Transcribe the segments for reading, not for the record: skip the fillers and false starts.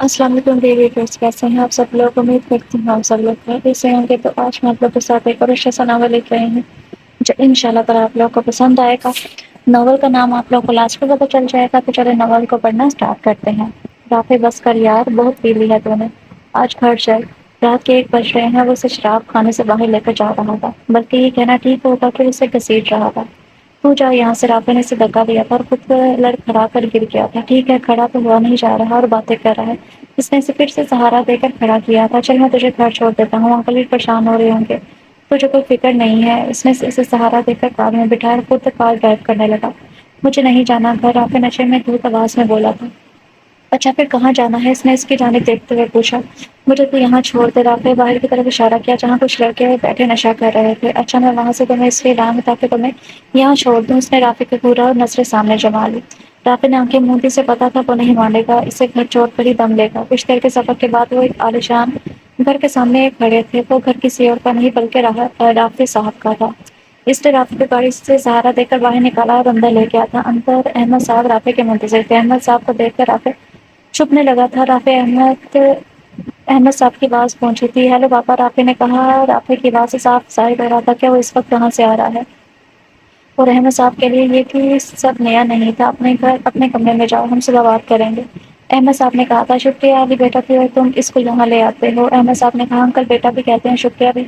السلام علیکم ڈیویئرس، کیسے ہیں آپ سب لوگ؟ امید کرتی ہوں آپ سب لوگ خیریت ہوں گے۔ تو آج میں آپ لوگ کے ساتھ ایک اور اچھا سا ناول لے کے آئی ہوں جو ان شاء اللہ تعالیٰ آپ لوگوں کو پسند آئے گا۔ ناول کا نام آپ لوگوں کو لاسٹ میں پتہ چل جائے گا، تو چلے ناول کو پڑھنا اسٹارٹ کرتے ہیں۔ رافع بس کر یار، بہت پی لی ہے تو نے، آج گھر چل۔ رات کے 1 بج رہے ہیں۔ وہ اسے شراب خانے سے باہر لے کر جا رہا تھا، بلکہ یہ کہنا ٹھیک ہوگا کہ اسے گھسیٹ رہا تھا۔ تو جا یہاں سے، رافع نے اسے دھکا دیا تھا اور خود کو لڑکھڑا کر گر گیا تھا۔ ٹھیک ہے، کھڑا تو ہوا نہیں جا رہا اور باتیں کر رہا ہے۔ اس نے اسے پھر سے سہارا دے کر کھڑا کیا تھا۔ چل میں تجھے گھر چھوڑ دیتا ہوں، انکل بھی پریشان ہو رہے ہوں گے، تجھے کوئی فکر نہیں ہے۔ اس نے اسے سہارا دے کر کار میں بٹھایا اور خود کار ڈرائیو کرنے لگا۔ مجھے نہیں جانا گھر، رافع نشے میں دھت آواز میں بولا تھا۔ اچھا پھر کہاں جانا ہے؟ اس نے اس کی جانب دیکھتے ہوئے پوچھا۔ مجھے تو یہاں چھوڑ دے، رافع باہر کی طرف اشارہ کیا جہاں کچھ لڑکے بیٹھے نشہ کر رہے تھے۔ اچھا میں وہاں سے تمہیں اس لیے لایا ہوں تاکہ تمہیں یہاں چھوڑ دوں۔ اس نے رافع کی پورا اور نظریں سامنے جما لی۔ رافع نے آنکھیں موندی، سے پتا تھا وہ نہیں مانے گا، اسے گھر چھوڑ کر ہی دم لے گا۔ کچھ دیر کے سفر کے بعد وہ ایک عالیشان گھر کے سامنے کھڑے تھے۔ وہ گھر کسی اور کا نہیں بلکہ رافع صاحب کا تھا۔ اس نے رافع کو گاڑی سے سہارا دے کر باہر نکالا اور اندر لے گیا تھا۔ اندر احمد صاحب رافع کے منتظر تھے۔ احمد صاحب کو دیکھ کر رافع چھپنے لگا تھا۔ رافع احمد صاحب کی آواز پہنچی تھی۔ ہیلو پاپا، رافع نے کہا۔ رافع کی آواز سے صاف ظاہر ہو رہا تھا کہ وہ اس وقت کہاں سے آ رہا ہے، اور احمد صاحب کے لیے یہ بھی سب نیا نہیں تھا۔ اپنے گھر، اپنے کمرے میں جاؤ، ہم صبح بات کریں گے، احمد صاحب نے کہا تھا۔ شکریہ علی بیٹا کہ تم اس کو یہاں لے آتے ہو، احمد صاحب نے کہا۔ انکل بیٹا بھی کہتے ہیں، شکریہ بھی۔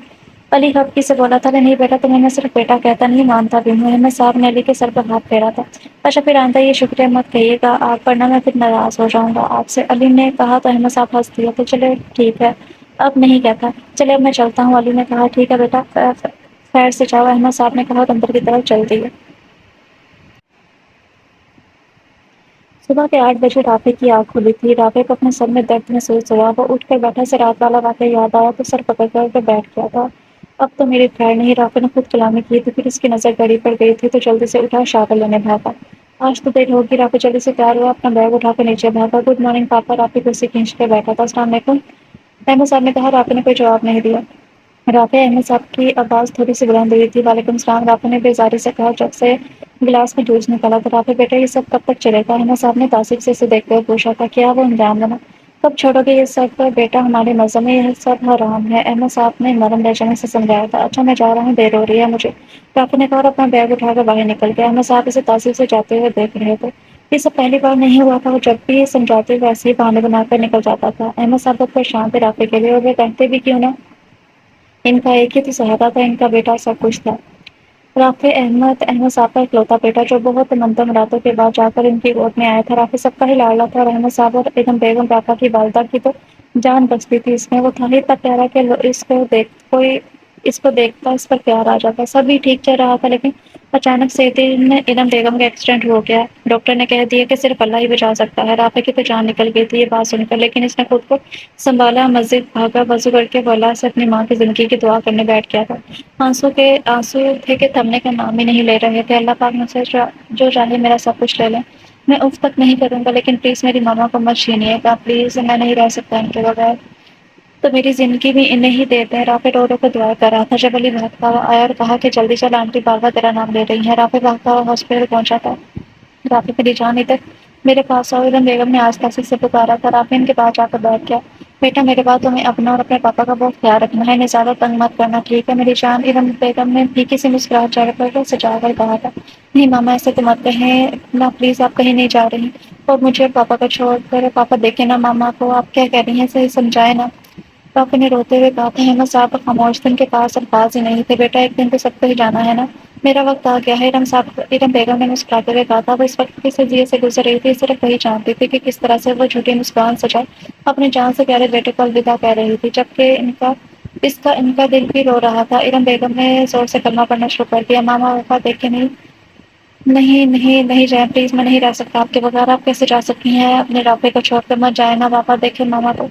علی خفگی سے بولا تھا۔ نہیں بیٹا، تمہیں میں صرف بیٹا کہتا نہیں، مانتا بھی ہوں۔ احمد صاحب نے علی کے سر پر ہاتھ پھیرا تھا۔ اچھا پھر آئندہ یہ شکریہ مت کہیے گا آپ، ورنہ میں پھر ناراض ہو جاؤں گا آپ سے، علی نے کہا تو احمد صاحب ہنس دیا۔ تو چلے ٹھیک ہے، اب نہیں کہتا، چلے اب میں چلتا ہوں، علی نے کہا۔ ٹھیک ہے بیٹا، خیر سے جاؤ، احمد صاحب نے کہا اور اندر کی طرف چل دیے۔ صبح کے 8 بجے رافع کی آنکھ کھلی تھی۔ رافع کو اپنے سر میں درد محسوس ہوا۔ وہ اٹھ کر بیٹھا، سے رات والا واقعہ یاد آیا تو سر پکڑ کر بیٹھ گیا تھا۔ اب تو میری خیر نہیں، رافع نے خود کلامی کی تو پھر اس کی نظر گھڑی پر گئی تھی تو جلدی سے اٹھا، شاور لینے بھاگا۔ آج تو دیر ہوگی، رافع جلدی سے تیار ہوا، اپنا بیگ اٹھا کر نیچے بھاگا۔ گڈ مارننگ پاپا، رافع کرسی کھینچ کر بیٹھا تھا۔ السلام علیکم، احمد صاحب نے کہا۔ رافع نے کوئی جواب نہیں دیا۔ رافع، احمد صاحب کی آواز تھوڑی سی بلند ہوئی تھی۔ وعلیکم السلام، رافع نے بیزاری سے کہا جب سے گلاس میں جوس نکالا تو۔ رافع بیٹا، یہ سب کب تک چلے گا؟ احمد صاحب نے تعصب سے اسے دیکھتے ہوئے پوچھا تھا۔ کیا وہ انجام بنا؟ کب چھوڑو گے یہ سب بیٹا؟ ہمارے مذہب میں یہ سب حرام ہے، احمد صاحب نے نرم لہجے میں اسے سمجھایا تھا۔ اچھا میں جا رہا ہوں، دیر ہو رہی ہے مجھے، رافع نے کہا اور اپنا بیگ اٹھا کر باہر نکل گیا۔ احمد صاحب اسے تعصب سے جاتے ہوئے دیکھ رہے تھے۔ یہ سب پہلی بار نہیں ہوا تھا، وہ جب بھی سمجھاتے ہوئے ایسے ہی بہانے بنا کر نکل جاتا تھا۔ احمد صاحب بہت پریشان تھے رافع کے لیے، اور وہ کہتے بھی کیوں نہ، ان کا ایک ہی تو سہارا تھا، ان کا بیٹا سب کچھ تھا۔ رافع احمد صاحب کا اکلوتا بیٹا جو بہت منتوں مرادوں کے بعد جا کر ان کی گود میں آیا تھا۔ رافع سب کا ہی لاڈلا تھا، اور احمد صاحب اور بیگم رافع کی والدہ کی تو جان بچتی تھی اس میں۔ وہ تھا ہی اتنا پیارا کہ اس کو دیکھتا اس پر پیار آ جاتا۔ سب ہی ٹھیک چل رہا تھا، لیکن اچانک سے ایک دن علم بیگم کا ایکسیڈنٹ ہو گیا۔ ڈاکٹر نے کہہ دیا کہ صرف اللہ ہی بچا سکتا ہے۔ رافع کی تو جان نکل گئی تھی یہ بات سن کر، لیکن اس نے خود کو سنبھالا، مسجد بھاگا، وضو کر کے وہ اللہ سے اپنی ماں کی زندگی کی دعا کرنے بیٹھ گیا تھا۔ آنسو تھے کہ تھمنے کا نام ہی نہیں لے رہے تھے۔ اللہ پاک مجھ سے جو چاہے میرا سب کچھ لے لیں، میں اف تک نہیں کروں گا، لیکن پلیز میری ماما کو مت چھینیے گا، پلیز، میں نہیں رہ سکتا ان کے بغیر، تو میری زندگی بھی انہیں ہی دیتے ہیں۔ رافع رو رو کر دعا کر رہا تھا جب علی بھاگتا ہوا آیا اور کہا کہ جلدی چل، آنٹی بابا تیرا نام لے رہی ہیں۔ رافع بھاگتا ہوا ہاسپٹل پہنچا تھا۔ رافع میری جان ادھر میرے پاس آؤ، علم بیگم نے آج تاثر سے پکارا تھا۔ رافع ان کے پاس جا کر بیٹھ گیا۔ بیٹا میرے بات تمہیں اپنا اور اپنے پاپا کا بہت خیال رکھنا ہے، انہیں زیادہ تنگ مت کرنا، ٹھیک ہے میری جان؟ علم بیگم نے پھیکی سی مسکراہٹ چہرے پر سجا کر کہا تھا۔ نہیں ماما، ایسے تو مت کہیں نا پلیز، آپ کہیں نہیں جا رہی، اور مجھے پاپا کو چھوڑ کر، پاپا دیکھیں نا ماما کو، آپ کیا کہہ رہی ہیں، صحیح سمجھائے نا، رافع نے روتے ہوئے کہا تھا۔ احمد صاحب خاموش تھے، ان کے پاس الفاظ ہی نہیں تھے۔ بیٹا ایک دن تو سب کو ہی جانا ہے نا، میرا وقت آ گیا ہے، علم بیگم نے مسکراتے ہوئے کہا تھا۔ وہ اس وقت کس عجیب سے گزر رہی تھی، صرف وہی جانتی تھی کہ کس طرح سے وہ جھوٹی مسکان سجائے اپنے جان سے پیارے بیٹے کو الوداع کہہ رہی تھی، جبکہ ان کا دل بھی رو رہا تھا۔ علم بیگم نے زور سے کلمہ پڑھنا شروع کر دیا۔ ماما پاپا دیکھے نہیں، نہیں نہیں نہیں جائیں پلیز، میں نہیں رہ سکتا آپ کے بغیر، آپ کیسے جا سکتی ہیں اپنے رافع کو چھوڑ کر؟ مت جائیں نا پاپا، دیکھیں ماما کو،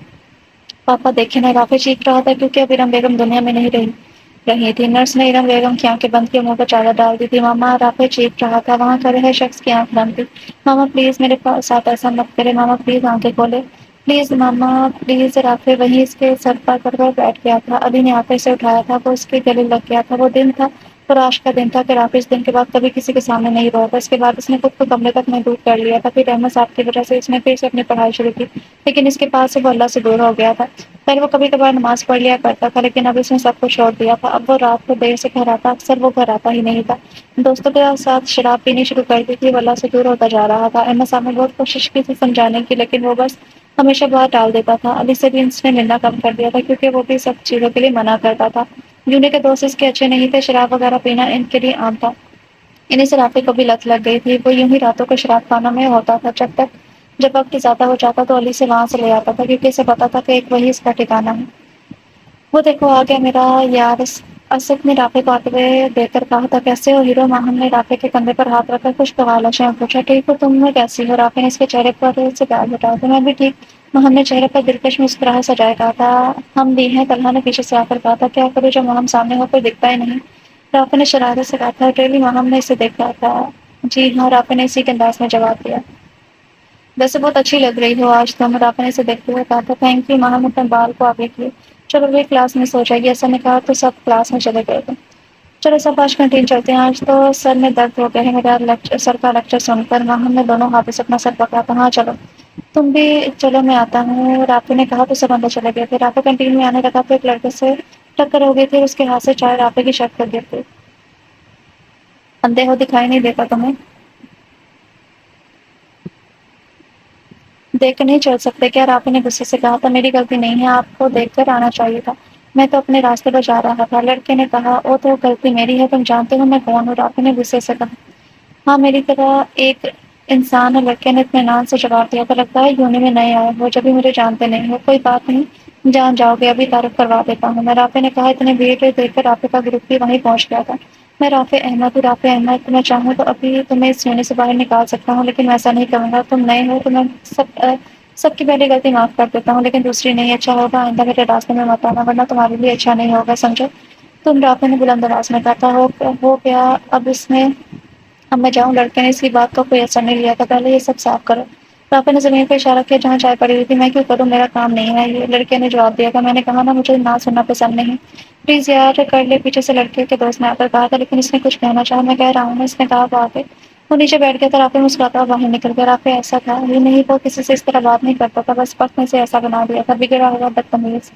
پاپا دیکھیں نا، رافع چیخ رہا تھا کیونکہ اب علم بیگم دنیا میں نہیں رہی تھی۔ نرس نے علم بیگم کی آنکھیں بند کی، منہ پر چادر ڈال دی تھی۔ ماما، رافع چیخ رہا تھا۔ وہاں کھڑے ہے شخص کی آنکھ بند تھی۔ ماما پلیز میرے ساتھ ایسا مت کرے، ماما پلیز آنکھیں کھولے، پلیز ماما پلیز۔ رافع وہیں اس کے سر پر بیٹھ گیا تھا، علی نے آنکھیں سے اٹھایا تھا، وہ اس کے گلے لگ گیا تھا۔ وہ دن تھا فراش کا دن تھا کہ رافع اس دن کے بعد کبھی کسی کے سامنے نہیں رہا تھا۔ اس کے بعد اس نے خود کو کمرے تک محدود کر لیا تھا۔ پھر احمد صاحب کی وجہ سے اس نے پھر سے اپنی پڑھائی شروع کی، لیکن اس کے پاس سے وہ اللہ سے دور ہو گیا تھا۔ پہلے وہ کبھی کبھار نماز پڑھ لیا کرتا تھا، لیکن اب اس نے سب کچھ چھوڑ دیا تھا۔ اب وہ رات کو دیر سے گھر آتا، اکثر وہ گھر آتا ہی نہیں تھا۔ دوستوں کے ساتھ شراب پینی شروع کر دی تھی، وہ اللہ سے دور ہوتا جا رہا تھا۔ احمد صاحب نے بہت کوشش کی تھی سمجھانے کی، لیکن وہ بس ہمیشہ بات ٹال دیتا تھا۔ علی سے بھی اس نے ملنا کم کر دیا تھا، کیونکہ وہ بھی سب چیزوں کے لیے منع کرتا تھا۔ یونی کے دوست اس کے اچھے نہیں تھے، شراب وغیرہ پینا ان کے لیے عام تھا۔ انہیں سے رافع کو بھی لت لگ گئی تھی۔ وہ یوں ہی راتوں کو شراب خانوں میں ہوتا تھا، جب وقت زیادہ ہو جاتا تو علی سے وہاں سے لے آتا تھا، کیونکہ اسے پتا تھا کہ ایک وہی اس کا ٹھکانہ ہے۔ وہ دیکھو آ گیا میرا یار، اسد نے رافع کو آتے ہوئے دیکھ کر کہا تھا۔ کیسے ہو ہیرو؟ ماہم نے رافع کے کندھے پر ہاتھ رکھ کر خوشگوار لہجے میں پوچھا۔ ٹھیک ہو، تم کیسی ہو؟ رافع نے اس کے چہرے پر سے پیار ہٹایا تھا۔ میں بھی ٹھیک، ماہم نے چہرے پر دلکش مسکراہٹ سجائے کہا تھا۔ ہم بھی ہیں، طلحہ نے پیچھے سے آ کر کہا تھا۔ کیا کروں جب ماہم سامنے ہو، کوئی دکھتا ہی نہیں؟ رافع نے شرارت سے کہا تھا۔ ریلی؟ ماہم نے اسے دیکھ رہا تھا۔ جی ہاں، رافع نے اسی کے انداز میں جواب دیا۔ ویسے بہت اچھی لگ رہی ہو آج تم، رافع نے اسے دیکھتے ہوئے کہا تھا۔ تھینک یو، ماہم نے اپنے بال کو آگے کیے۔ چلو وہ کلاس میں سو جائے گی، ایسا نے کہا تو سب کلاس میں چلے گئے تھے۔ چلو سب آج کنٹین چلتے ہیں، آج تو سر میں درد ہو گیا ہے میرا سر کا لیکچر سن کر۔ ماہم نے دونوں ہاتھوں سے اپنا سر پکڑا تھا۔ ہاں چلو، تم بھی چلو، میں آتا ہوں، رافع نے کہا تو سب اندر چلے گئے تھے۔ رافع کنٹین میں آنے لگا تو ایک لڑکے سے ٹکر ہو گئی تھی، اس کے ہاتھ سے چائے رافع کی شرٹ پر گر گئی۔ اندھے ہو، دکھائی نہیں دیتا تمہیں؟ دیکھ کر نہیں چل سکتے کیا؟ رافع نے غصے سے کہا تھا۔ میری غلطی نہیں ہے، آپ کو دیکھ کر آنا چاہیے تھا، میں تو اپنے راستے پر جا رہا تھا، لڑکے نے کہا۔ او تو غلطی میری ہے، تم جانتے ہو میں کون ہوں؟ رافع نے غصے سے کہا۔ ہاں میری طرح ایک انسان ہے، لڑکے نے اطمینان سے جواب دیا تھا۔ لگتا ہے یونی میں نئے آئے ہو، جبھی مجھے جانتے نہیں ہو، کوئی بات نہیں، جان جاؤ گے، ابھی تعارف کروا دیتا ہوں میں، رافع نے کہا۔ اتنے بھیڑ دیکھ کر رافع کا گروپ بھی وہیں پہنچ گیا تھا۔ میں رافع احمد ہوں، رافع احمد، میں چاہوں تو ابھی تمہیں اس یونی سے باہر نکال سکتا ہوں، لیکن میں ایسا نہیں کروں گا۔ تم نئے ہو تو میں سب کی پہلی غلطی معاف کر دیتا ہوں، لیکن دوسری نہیں۔ اچھا ہوگا آئندہ میرے راستے میں مت آنا، ورنہ تمہارے لیے اچھا نہیں ہوگا، سمجھو تم؟ رافع نے بلند آواز میں کہا تھا۔ ہو گیا اب میں جاؤں؟ لڑکے نے اس کی بات کا کوئی اثر نہیں لیا تھا۔ پہلے یہ سب صاف کرو۔ رافع نے زمین پہ اشارہ کیا جہاں چائے پڑی ہوئی تھی۔ میں کیوں کروں، میرا کام نہیں ہے یہ، لڑکے نے جواب دیا تھا۔ میں نے کہا نا مجھے نہ سننا پسند نہیں، پلیز یار کر لے، پیچھے سے لڑکے کے دوست نے آ کر کہا تھا، لیکن اس نے کچھ کہنا چاہا۔ میں کہہ رہا ہوں نا، اس نے کہا۔ وہ آگے وہ نیچے بیٹھ گیا تھا۔ رافع مسکراتا ہوا باہر نکل گیا۔ رافع ایسا تھا یہ نہیں، وہ کسی سے اس طرح بات نہیں کرتا تھا، بس وقت نے سے ایسا بنا دیا تھا، بگڑا ہوا بدتمیز۔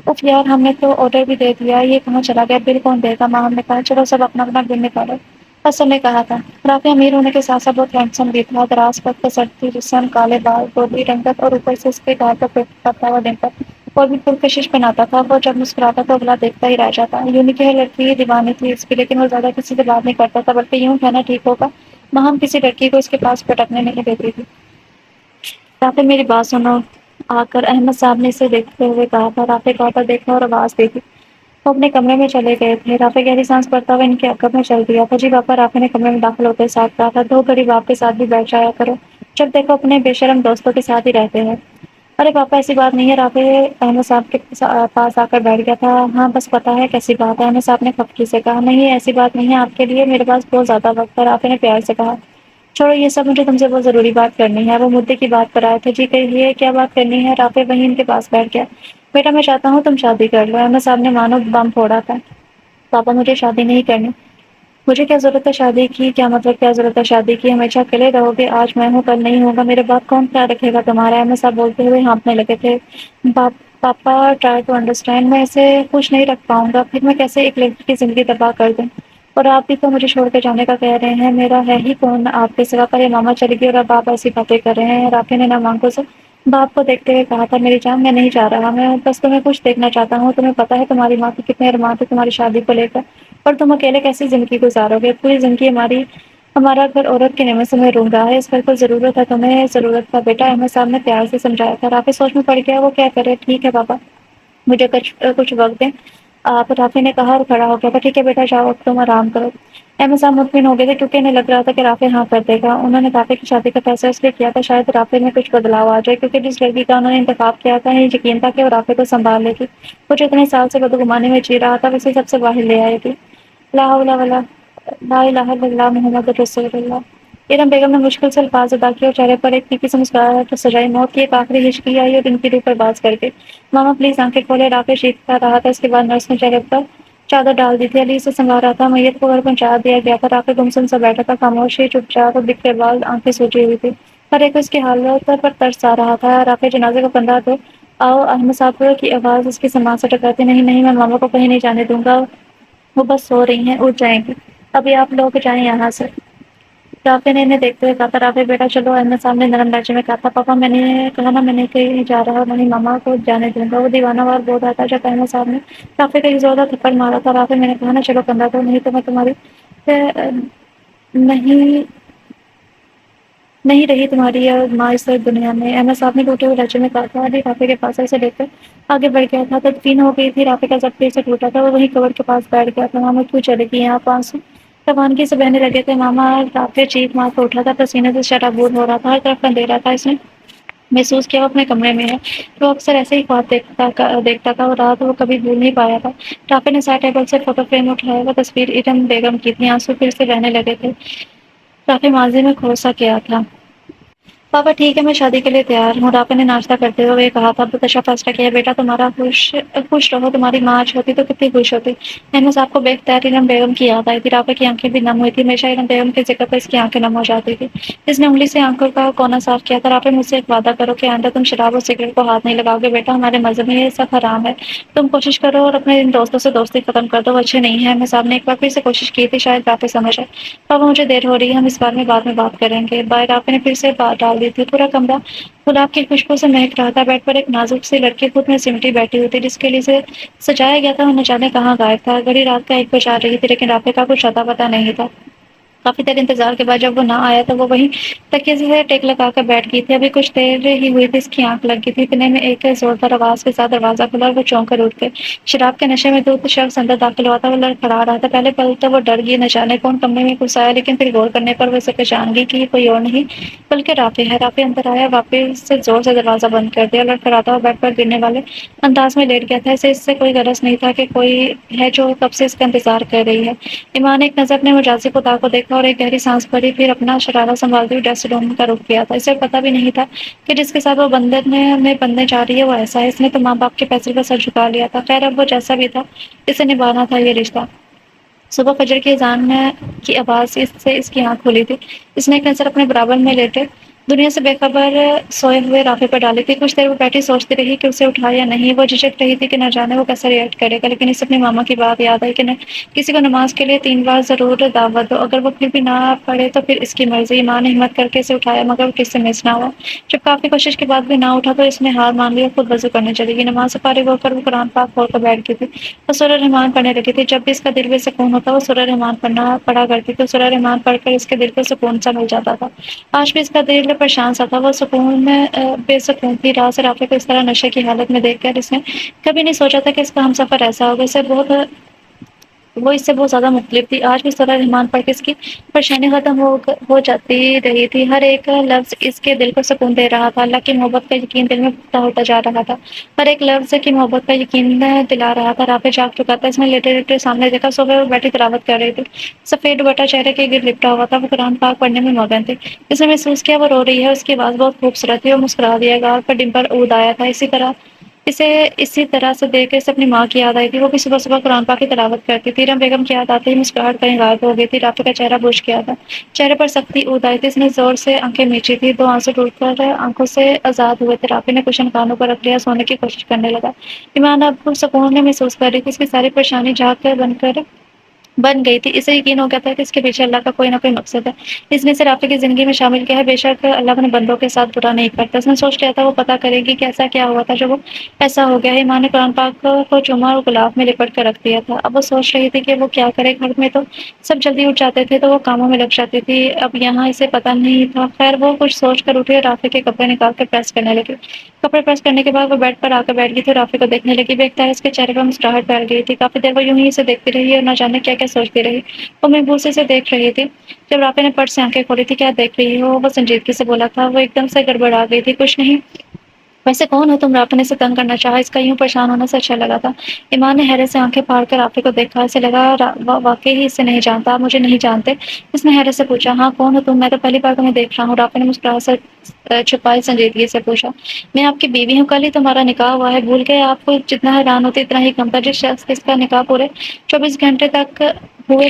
اف یار، ہم نے تو آرڈر بھی دے دیا، یہ کہاں چلا گیا؟ بل کون دے گا؟ ماہم نے کہا۔ چلو سب اپنا اپنا بل نکالو، حسن نے کہا تھا۔ رافع امیر ہونے کے ساتھ ساتھ بہت ہینڈسم بھی تھا، دراز قد کا سرخی جسم، کالے بال، گودی رنگت، اور اوپر سے اس کے گال پر فٹ کرتا ہوا ڈمپل، اور بھی پرکشش بناتا تھا۔ وہ جب مسکراتا تو اگلا دیکھتا ہی رہ جاتا۔ یونی کی ہر لڑکی دیوانی تھی اس کی، لیکن وہ زیادہ کسی سے بات نہیں کرتا تھا، بلکہ یوں کہنا ٹھیک ہوگا ماہم کسی لڑکی کو اس کے پاس پٹکنے نہیں دیتی تھی۔ رافع میری بات سنو، آ کر احمد صاحب نے اسے دیکھتے ہوئے کہا تھا۔ رافع کو آتا دیکھا اور آواز دے دی۔ وہ اپنے کمرے میں چلے گئے تھے۔ رافع گہری سانس بھرتا ہوا ان کے عقب میں چل دیا تھا۔ جی پاپا، رافع نے کمرے میں داخل ہوتے ساتھ کہا تھا۔ دو گھڑی باپ کے ساتھ بھی بیٹھ جایا کرو، جب دیکھو اپنے بے شرم دوستوں کے ساتھ ہی رہتے ہیں۔ ارے پاپا ایسی بات نہیں ہے، رافع احمد صاحب کے پاس آ کر بیٹھ گیا تھا۔ ہاں بس پتا ہے کیسی بات ہے، احمد صاحب نے خفگی سے کہا۔ نہیں ایسی بات نہیں ہے، آپ کے لیے میرے پاس بہت زیادہ وقت ہے، رافع نے پیار سے کہا۔ چھوڑو یہ سب، مجھے تم سے بہت ضروری بات کرنی ہے۔ وہ مدعے کی بات پر آئے تھے۔ جی کہیے، کیا بات کرنی ہے؟ رافع وہیں ان کے پاس بیٹھ گیا۔ بیٹا میں چاہتا ہوں تم شادی کر لو، احمد صاحب نے مانو بم پھوڑا تھا۔ پاپا مجھے شادی نہیں کرنی۔ مجھے کیا ضرورت ہے شادی کی؟ کیا مطلب کیا ضرورت ہے شادی کی؟ ہمیشہ اکیلے رہو گے، آج میں ہوں کل نہیں ہوگا، میرے بعد کون خیال رکھے گا تمہارا؟ احمد صاحب بولتے ہوئے ہانپنے لگے تھے۔ پاپا ٹرائی ٹو انڈرسٹینڈ، میں اسے خوش نہیں رکھ پاؤں گا، پھر میں کیسے ایک لڑکی کی زندگی تباہ کر دوں؟ اور آپ بھی تو مجھے چھوڑ کے جانے کا کہہ رہے ہیں، میرا ہے ہی کون آپ کے سوا؟ پر یہ ماما چلی گئی اور اب آپ ایسی باتیں کر رہے ہیں، رافع نے نام آنکھوں سے باپ کو دیکھتے ہوئے کہا تھا۔ میری جان میں نہیں جا رہا، میں بس تمہیں کچھ دیکھنا چاہتا ہوں، تمہیں پتا ہے تمہاری ماں کے کتنے ارمان تھے تمہاری شادی کو لے کر، اور تم اکیلے کیسی زندگی گزارو گے؟ پوری زندگی ہمارا گھر عورت کی نعمت سے محروم رہا ہے، اس گھر کو ضرورت ہے تمہیں، ضرورت کا بیٹا، احمد صاحب نے پیار سے سمجھایا تھا۔ رافع سوچ میں پڑ گیا، وہ کیا کرے؟ ٹھیک ہے پاپا، مجھے کچھ وقت دیں آپ، رافع نے کہا اور کھڑا ہو گیا تھا۔ ٹھیک ہے بیٹا جاؤ، اب تم آرام کرو۔ احمد صاحب مطمئن ہو گئے تھے، کیونکہ انہیں لگ رہا تھا کہ رافع ہاں کر دے گا۔ انہوں نے رافع کی شادی کا فیصلہ اس لیے کیا تھا شاید رافع میں کچھ بدلاؤ آ جائے، کیونکہ جس لڑکی کا انہوں نے انتخاب کیا تھا انہیں یقین تھا کہ وہ رافع کو سنبھال لے گی، وہ جو اتنے سال سے بدگمانی میں جی رہا تھا اسے سب سے باہر لے آئے گی۔ لا حول ولا لا الہ الا اللہ محمد رسول اللہ۔ ایرم بیگم نے مشکل سے الفاظ ادا کیے اور چہرے پر ایک پھیکی سی مسکراہٹ سجائی۔ موت کی ایک آخری ہچکی آئی اور ان کی روح پر باز کر کے، ماما پلیز آنکھیں کھولے، رافع چیختا رہا تھا۔ اس کے بعد نرس نے چادر ڈال دی تھی، علی سے سنگا رہا تھا، میت کو گھر پہنچا دیا گیا تھا، رافع گمسم سا بیٹھا تھا، خاموشی، چپ چاپ اور بکھرے بال، آنکھیں سوجی ہوئی تھی، ہر ایک اس کی حالت پر ترس آ رہا تھا۔ رافع جنازے کا کندھا دو، آؤ، احمد صاحب کی آواز اس کی سماعت سے ٹکراتی، نہیں نہیں، میں ماما کو کہیں نہیں جانے دوں گا، وہ بس سو رہی ہیں، اٹھ جائیں گی، ابھی آپ لوگ جائیں یہاں سے۔ رافع نے انہیں دیکھتے ہوئے کہا تھا، رافع بیٹا چلو، احمد صاحب نے نرم لہجے میں کہا تھا، پاپا میں نے کہا نا میں نے کہیں جا رہا، نہیں ماما کو جانے دوں گا، وہ دیوانہ وار بول رہا تھا جب احمد صاحب نے رافع کا ایک زوردار تھپڑ مارا تھا۔ رافع میں نے کہا نا چلو کندھا دو، نہیں تو میں تمہاری نہیں نہیں رہی تمہاری ماں اس دنیا میں، احمد صاحب نے ٹوٹے ہوئے لہجے میں کہا تھا۔ علی رافع کے پاس اسے دیکھ کر آگے بڑھ گیا تھا، تدفین ہو گئی تھی، رافع کا ضبط پھر سے ٹوٹا تھا، وہ وہیں قبر کے پاس بیٹھ گیا تھا۔ ماما کیوں چلی گئی؟ آپ آنسو روانگی سے بہنے لگے تھے ماما، رافع چیخ مار کر اٹھا تھا، پسینے سے شرابور ہو رہا تھا، ہر طرف اندھیرا تھا، اس نے محسوس کیا وہ اپنے کمرے میں ہے، وہ اکثر ایسے ہی خواب دیکھتا تھا، اور رات وہ کبھی بھول نہیں پایا تھا۔ رافع نے سائڈ ٹیبل سے فوٹو فریم اٹھایا، وہ تصویر ارم بیگم کی تھی، آنسو پھر سے بہنے لگے تھے۔ رافع ماضی میں کھو سا کیا تھا۔ پاپا ٹھیک ہے، میں شادی کے لیے تیار ہوں، رافع نے ناشتہ کرتے ہوئے کہا تھا۔ بتشا فیصلہ کیا بیٹا تمہارا، خوش رہو، تمہاری ماں آج ہوتی تو کتنی خوش ہوتی۔ احمد صاحب کو بے اختیار ارم بیگم کی یاد آئی تھی، رافع کی آنکھیں بھی نم ہوئی تھی، ہمیشہ ارم بیگم کے ذکر پر اس کی آنکھیں نم ہو جاتی تھی۔ اس نے انگلی سے آنکھوں کا کونا صاف کیا تھا، رافع مجھ سے ایک وعدہ کرو کہ آئندہ تم شراب اور سگریٹ کو ہاتھ نہیں لگاؤ گے بیٹا، ہمارے مذہب میں یہ سب حرام ہے، تم کوشش کرو اور اپنے ان دوستوں سے دوستی ختم کر دو، وہ اچھے نہیں ہیں۔ احمد صاحب نے ایک بار پھر سے کوشش کی تھی، شاید رافع سمجھ آئے۔ پاپا مجھے دیر ہو رہی ہے، ہم اس بارے میں بعد میں بات کریں گے، بائے۔ رافع نے پھر سے بات ڈال دی تھی، پورا کمرہ گلاب کی خوشبو سے مہک رہا تھا، بیڈ پر ایک نازک سی لڑکی خود میں سمٹی بیٹھی ہوئی تھی، جس کے لیے اسے سجایا گیا تھا، وہ نہ جانے کہاں غائب تھا۔ گھڑی رات کا 1 بجا رہی تھی، لیکن رافع کا کچھ اتا پتا نہیں تھا۔ کافی دیر انتظار کے بعد جب وہ نہ آیا تو وہ وہیں تکیے سے ٹیک لگا کر بیٹھ گئی تھی، ابھی کچھ دیر ہی ہوئی تھی، اس کی آنکھ لگ گئی تھی، اتنے میں ایک زوردار آواز کے ساتھ دروازہ کھلا اور وہ چونک کر اٹھ گئی۔ شراب کے نشے میں دھت شخص اندر داخل ہوا تھا، وہ لڑکھڑا رہا تھا، پہلے پل تو وہ ڈر گئی، نہ جانے کون کمرے میں گھس آیا، لیکن پھر غور کرنے پر وہ اسے پہچان گئی کہ یہ کوئی اور نہیں بلکہ رافع ہے۔ رافع اندر آیا، واپس سے زور سے دروازہ بند کر دیا، لڑکھڑاتا ہوا بیڈ پر گرنے والے انداز میں لیٹ گیا تھا، اسے اس سے کوئی غرض نہیں تھا کہ کوئی ہے جو کب سے اس کا انتظار کر رہی ہے۔ ایمان نے ایک نظر اپنے مجازی خدا کو دیکھا اور ایک گہری سانس بھری، پھر اپنا شرارہ سنبھالتے ہوئے ڈریسنگ روم کا رخ کیا تھا۔ اسے پتہ بھی نہیں تھا کہ جس کے ساتھ وہ بندھن میں بندھنے جا رہی ہے وہ ایسا ہے، اس نے تو ماں باپ کے فیصلے پر سر جھکا لیا تھا، خیر اب وہ جیسا بھی تھا اسے نبھانا تھا یہ رشتہ۔ صبح فجر کی اذان کی آواز سے اس کی آنکھ کھلی تھی، اس نے ایک نظر اپنے برابر میں لیٹے دنیا سے بے خبر سوئے ہوئے رافع پر ڈالی تھی۔ کچھ دیر وہ بیٹھی سوچتی رہی کہ اسے اٹھائے یا نہیں، وہ جھجک رہی تھی کہ نہ جانے وہ کیسا ریئیکٹ کرے گا، لیکن اسے اپنی ماما کی بات یاد آئی کہ کسی کو نماز کے لیے 3 بار ضرور دعوت دو، اگر وہ پھر بھی نہ پڑھے تو پھر اس کی مرضی۔ ماں نے ہمت کر کے اسے اٹھایا مگر وہ کس سے مس نہ ہوا، جب کافی کوشش کے بعد بھی نہ اٹھا تو اس نے ہار مان لی اور خود وضو کرنے چلی گئی۔ نماز سے فارغ ہو کر وہ قرآن پاک کھول کر بیٹھ گئی تھی، وہ سورہ رحمان پڑھنے لگی تھی، جب بھی اس کا دل بے سکون ہوتا وہ سورہ رحمان پڑھا کرتی تھی، سورہ رحمان پڑھ کر اس کے دل کو سکون سا مل جاتا تھا۔ آج بھی اس کا دل پریشان سا تھا، وہ بے سکون تھی۔ رات سے رافع کو اس طرح نشے کی حالت میں دیکھ کر اس نے کبھی نہیں سوچا تھا کہ اس کا ہمسفر ایسا ہوگا، وہ اس سے بہت زیادہ مختلف تھی۔ آج بھی سورہ رحمان پڑھ کے اس کی پریشانی ختم ہو جاتی رہی تھی، ہر ایک لفظ اس کے دل کو سکون دے رہا تھا، اللہ کی محبت کا یقین دل میں پختہ ہوتا جا رہا تھا، ہر ایک لفظ کی محبت کا یقین دلا رہا تھا۔ رافع جاگ چکا تھا، اس نے لیٹے لیٹے سامنے دیکھا، صبح وہ بیٹھی تلاوت کر رہی تھی، سفید دوپٹہ چہرے کے گرد لپٹا ہوا تھا، وہ قرآن پاک پڑھنے میں مگن تھی۔ اس نے محسوس کیا وہ رو رہی ہے، اس کی آواز بہت خوبصورت تھی، وہ مسکرا دیا، گال پر ڈمپل عود آیا تھا۔ اسی طرح سے دیکھ کے اسے اپنی ماں کی یاد آئی تھی، وہ بھی صبح صبح قرآن پاک کی تلاوت کرتی تھی۔ ارم بیگم کی یاد آتے ہی مسکراہٹ کہیں غائب ہو گئی تھی، رافع کا چہرہ بجھ گیا تھا، چہرے پر سختی عود آئی تھی، اس نے زور سے آنکھیں میچی تھی، 2 آنسو ٹوٹ کر آنکھوں سے آزاد ہوئے تھے۔ رافع نے کشن کانوں پر رکھ لیا، سونے کی کوشش کرنے لگا۔ ایمان اب سکون میں محسوس کر رہی تھی، اس کی ساری پریشانی جھاگ کر بن گئی تھی، اسے یقین ہو گیا تھا کہ اس کے پیچھے اللہ کا کوئی نہ کوئی مقصد ہے، اس نے اسے رافع کی زندگی میں شامل کیا ہے۔ بے شک اللہ اپنے بندوں کے ساتھ برا نہیں کرتا، اس نے سوچ لیا تھا وہ پتہ کرے گی کہ ایسا کیا ہوا تھا جو وہ ایسا ہو گیا ہے۔ ایمان نے قرآن پاک کو چوما اور غلاف میں لپٹ کر رکھ دیا تھا، اب وہ سوچ رہی تھی کہ وہ کیا کرے، گھر میں تو سب جلدی اٹھ جاتے تھے تو وہ کاموں میں لگ جاتی تھی، اب یہاں اسے پتہ نہیں تھا۔ خیر وہ کچھ سوچ کر اٹھی اور رافع کے کپڑے نکال کر پریس کرنے لگی، کپڑے پریس کرنے کے بعد وہ بیڈ پر آ کر بیٹھ گئی تھی اور رافع کو دیکھنے لگی، بے اختیار اس کے چہرے پر مسکراہٹ پھیل گئی تھی۔ کافی دیر وہ یوں ہی اسے دیکھتی رہی اور نہ جانے کیا کیا سوچتی رہی، وہ محبوس سے دیکھ رہی تھی۔ جب رافع نے پٹ سے آنکھیں کھولی تھی، کیا دیکھ رہی ہو، وہ سنجیدگی سے بولا تھا، وہ ایک دم سے گڑبڑا گئی تھی، کچھ نہیں ویسے کون ہو تم؟ رافع نے اسے تنگ کرنا چاہا، اس کا یوں پریشان ہونا سے اچھا لگا تھا۔ ایمان نے حیرت سے آنکھیں پھاڑ کر رافع کو دیکھا، اسے لگا واقعی ہی اسے نہیں جانتا۔ آپ مجھے نہیں جانتے؟ اس نے حیرت سے پوچھا۔ ہاں کون ہو تم؟ میں تو پہلی بار تمہیں دیکھ رہا ہوں، رافع نے مسکراہٹ سے چھپائی سنجیدگی سے پوچھا۔ میں آپ کی بیوی ہوں، کل ہی تمہارا نکاح ہوا ہے، بھول گئے؟ آپ کو جتنا حیران ہوتے اتنا ہی کم تھا۔ جس شخص کے اس کا نکاح پورے 24 گھنٹے تک ہوئے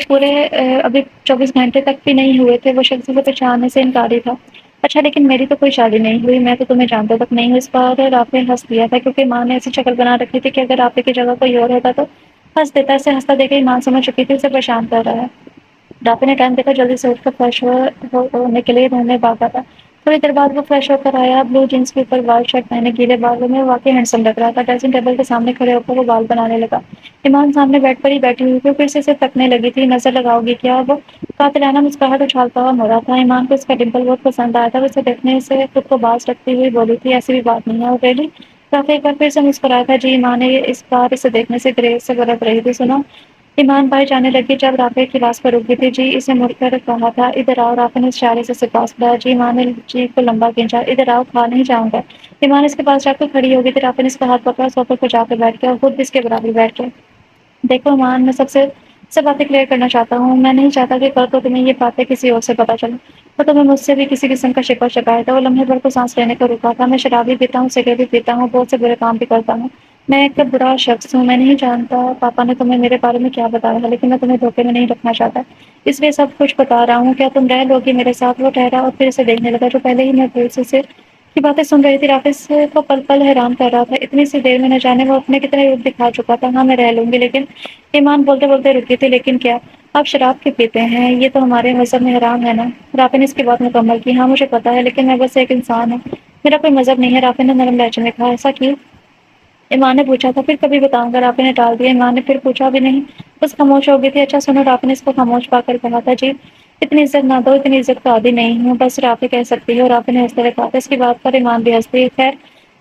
ابھی 24 گھنٹے تک بھی نہیں ہوئے تھے، وہ شخص سے پہچاننے سے انکاری تھا۔ اچھا لیکن میری تو کوئی شادی نہیں ہوئی، میں تو تمہیں جانتا تک نہیں ہوں۔ اس بار رافع نے ہنس دیا تھا کیونکہ ماں نے ایسی شکل بنا رکھی تھی کہ اگر رافع کی جگہ کوئی اور ہوتا تو ہنس دیتا۔ اسے ہنستا دیکھ کے ایمان سمجھ چکی تھی اسے پریشان کر رہا ہے۔ رافع نے ٹائم دیکھا، جلدی سے اٹھ کر فریش ہونے کے لیے روم میں بھاگا تھا۔ تھوڑی دیر بعد وہ فریش ہو کر آیا، بلو جینس کے اوپر وائٹ شرٹ پہنے، گیلے بالوں میں واقعی ہینڈسم لگ رہا تھا۔ ڈریسنگ ٹیبل کے سامنے کھڑے ہو کر وہ بال بنانے لگا۔ ایمان سامنے بیڈ پر ہی بیٹھی ہوئی تھی، پھر سے اسے تکنے لگی تھی۔ نظر لگاؤ گی کیا؟ وہ قاتلانہ مسکراہٹ اچھالتا ہوا مڑا تھا۔ ایمان کو اس کا ڈمپل بہت پسند آیا تھا، وہ اسے دیکھنے سے خود کو باز رکھتی ہوئی بولی تھی، ایسی بھی بات نہیں ہے اور ریلی؟ رافع ایک بار پھر سے مسکرایا تھا۔ جی ماں نے اس بار اسے دیکھنے سے گریز سے برت رہی تھی۔ سنو، ایمان بھائی جانے لگی جب رافع کلاس پر رکی تھی۔ جی اسے مڑ کر کہا تھا، ادھر آؤ۔ رافع نے اشارے سے پاس بلایا۔ جی ماں نے جی کو لمبا کھینچا۔ ادھر آؤ، کھا نہیں جاؤں گا۔ ایمان اس کے پاس جا کر کھڑی ہو گئی تھی۔ رافع نے اس کا ہاتھ پکڑا، صوفے پر جا کر بیٹھ گیا اور خود بھی اس کے برابر بیٹھ گیا۔ دیکھو ایمان، میں سب باتیں کلیئر کرنا چاہتا ہوں۔ میں نہیں چاہتا کہ کل کو تمہیں یہ باتیں کسی اور سے پتہ چلیں اور تمہیں مجھ سے بھی کسی قسم کا شکوہ شکایت ہے۔ وہ لمحے بھر کو سانس لینے کو رکا تھا۔ میں شراب بھی پیتا ہوں، سگریٹ بھی پیتا ہوں، بہت سے برے کام بھی کرتا ہوں۔ میں ایک برا شخص ہوں۔ میں نہیں جانتا پاپا نے تمہیں میرے بارے میں کیا بتایا ہے، لیکن میں تمہیں دھوکے میں نہیں رکھنا چاہتا، اس لیے سب کچھ بتا رہا ہوں۔ کیا تم رہ لو گی میرے ساتھ؟ وہ ٹھہرا اور پھر اسے دیکھنے لگا جو پہلے ہی محفوظ سے کی باتیں سن رہی تھی۔ رافع کو پل پل حیران کر رہا تھا، اتنی سی دیر میں نہ جانے وہ اپنے کتنے روپ دکھا چکا تھا۔ ہاں میں رہ لوں گی، لیکن ایمان بولتے بولتے رکی تھی۔ لیکن کیا؟ آپ شراب کیوں پیتے ہیں؟ یہ تو ہمارے مذہب میں حرام ہے نا؟ رافع نے اس کی بات مکمل کی۔ ہاں مجھے پتا ہے، لیکن میں بس ایک انسان ہوں، میرا کوئی مذہب نہیں ہے۔ رافع نے نرم لہجے میں کہا۔ ایسا کیوں؟ ایمان نے پوچھا تھا۔ پھر کبھی بتاؤں گا، رافع نے ٹال دیا۔ ایمان نے پھر پوچھا بھی نہیں، بس خاموش ہو گئی تھی۔ اچھا سنو، رافع نے اس کو خاموش پا کر کہا تھا۔ جی اتنی عزت نہ دو، اتنی عزت کا عادی نہیں ہوں، بس رافع کہہ سکتی ہے۔ رافع نے ہنستے ہوئے کہا تھا۔ اس کی بات پر ایمان بھی ہنس دی۔ خیر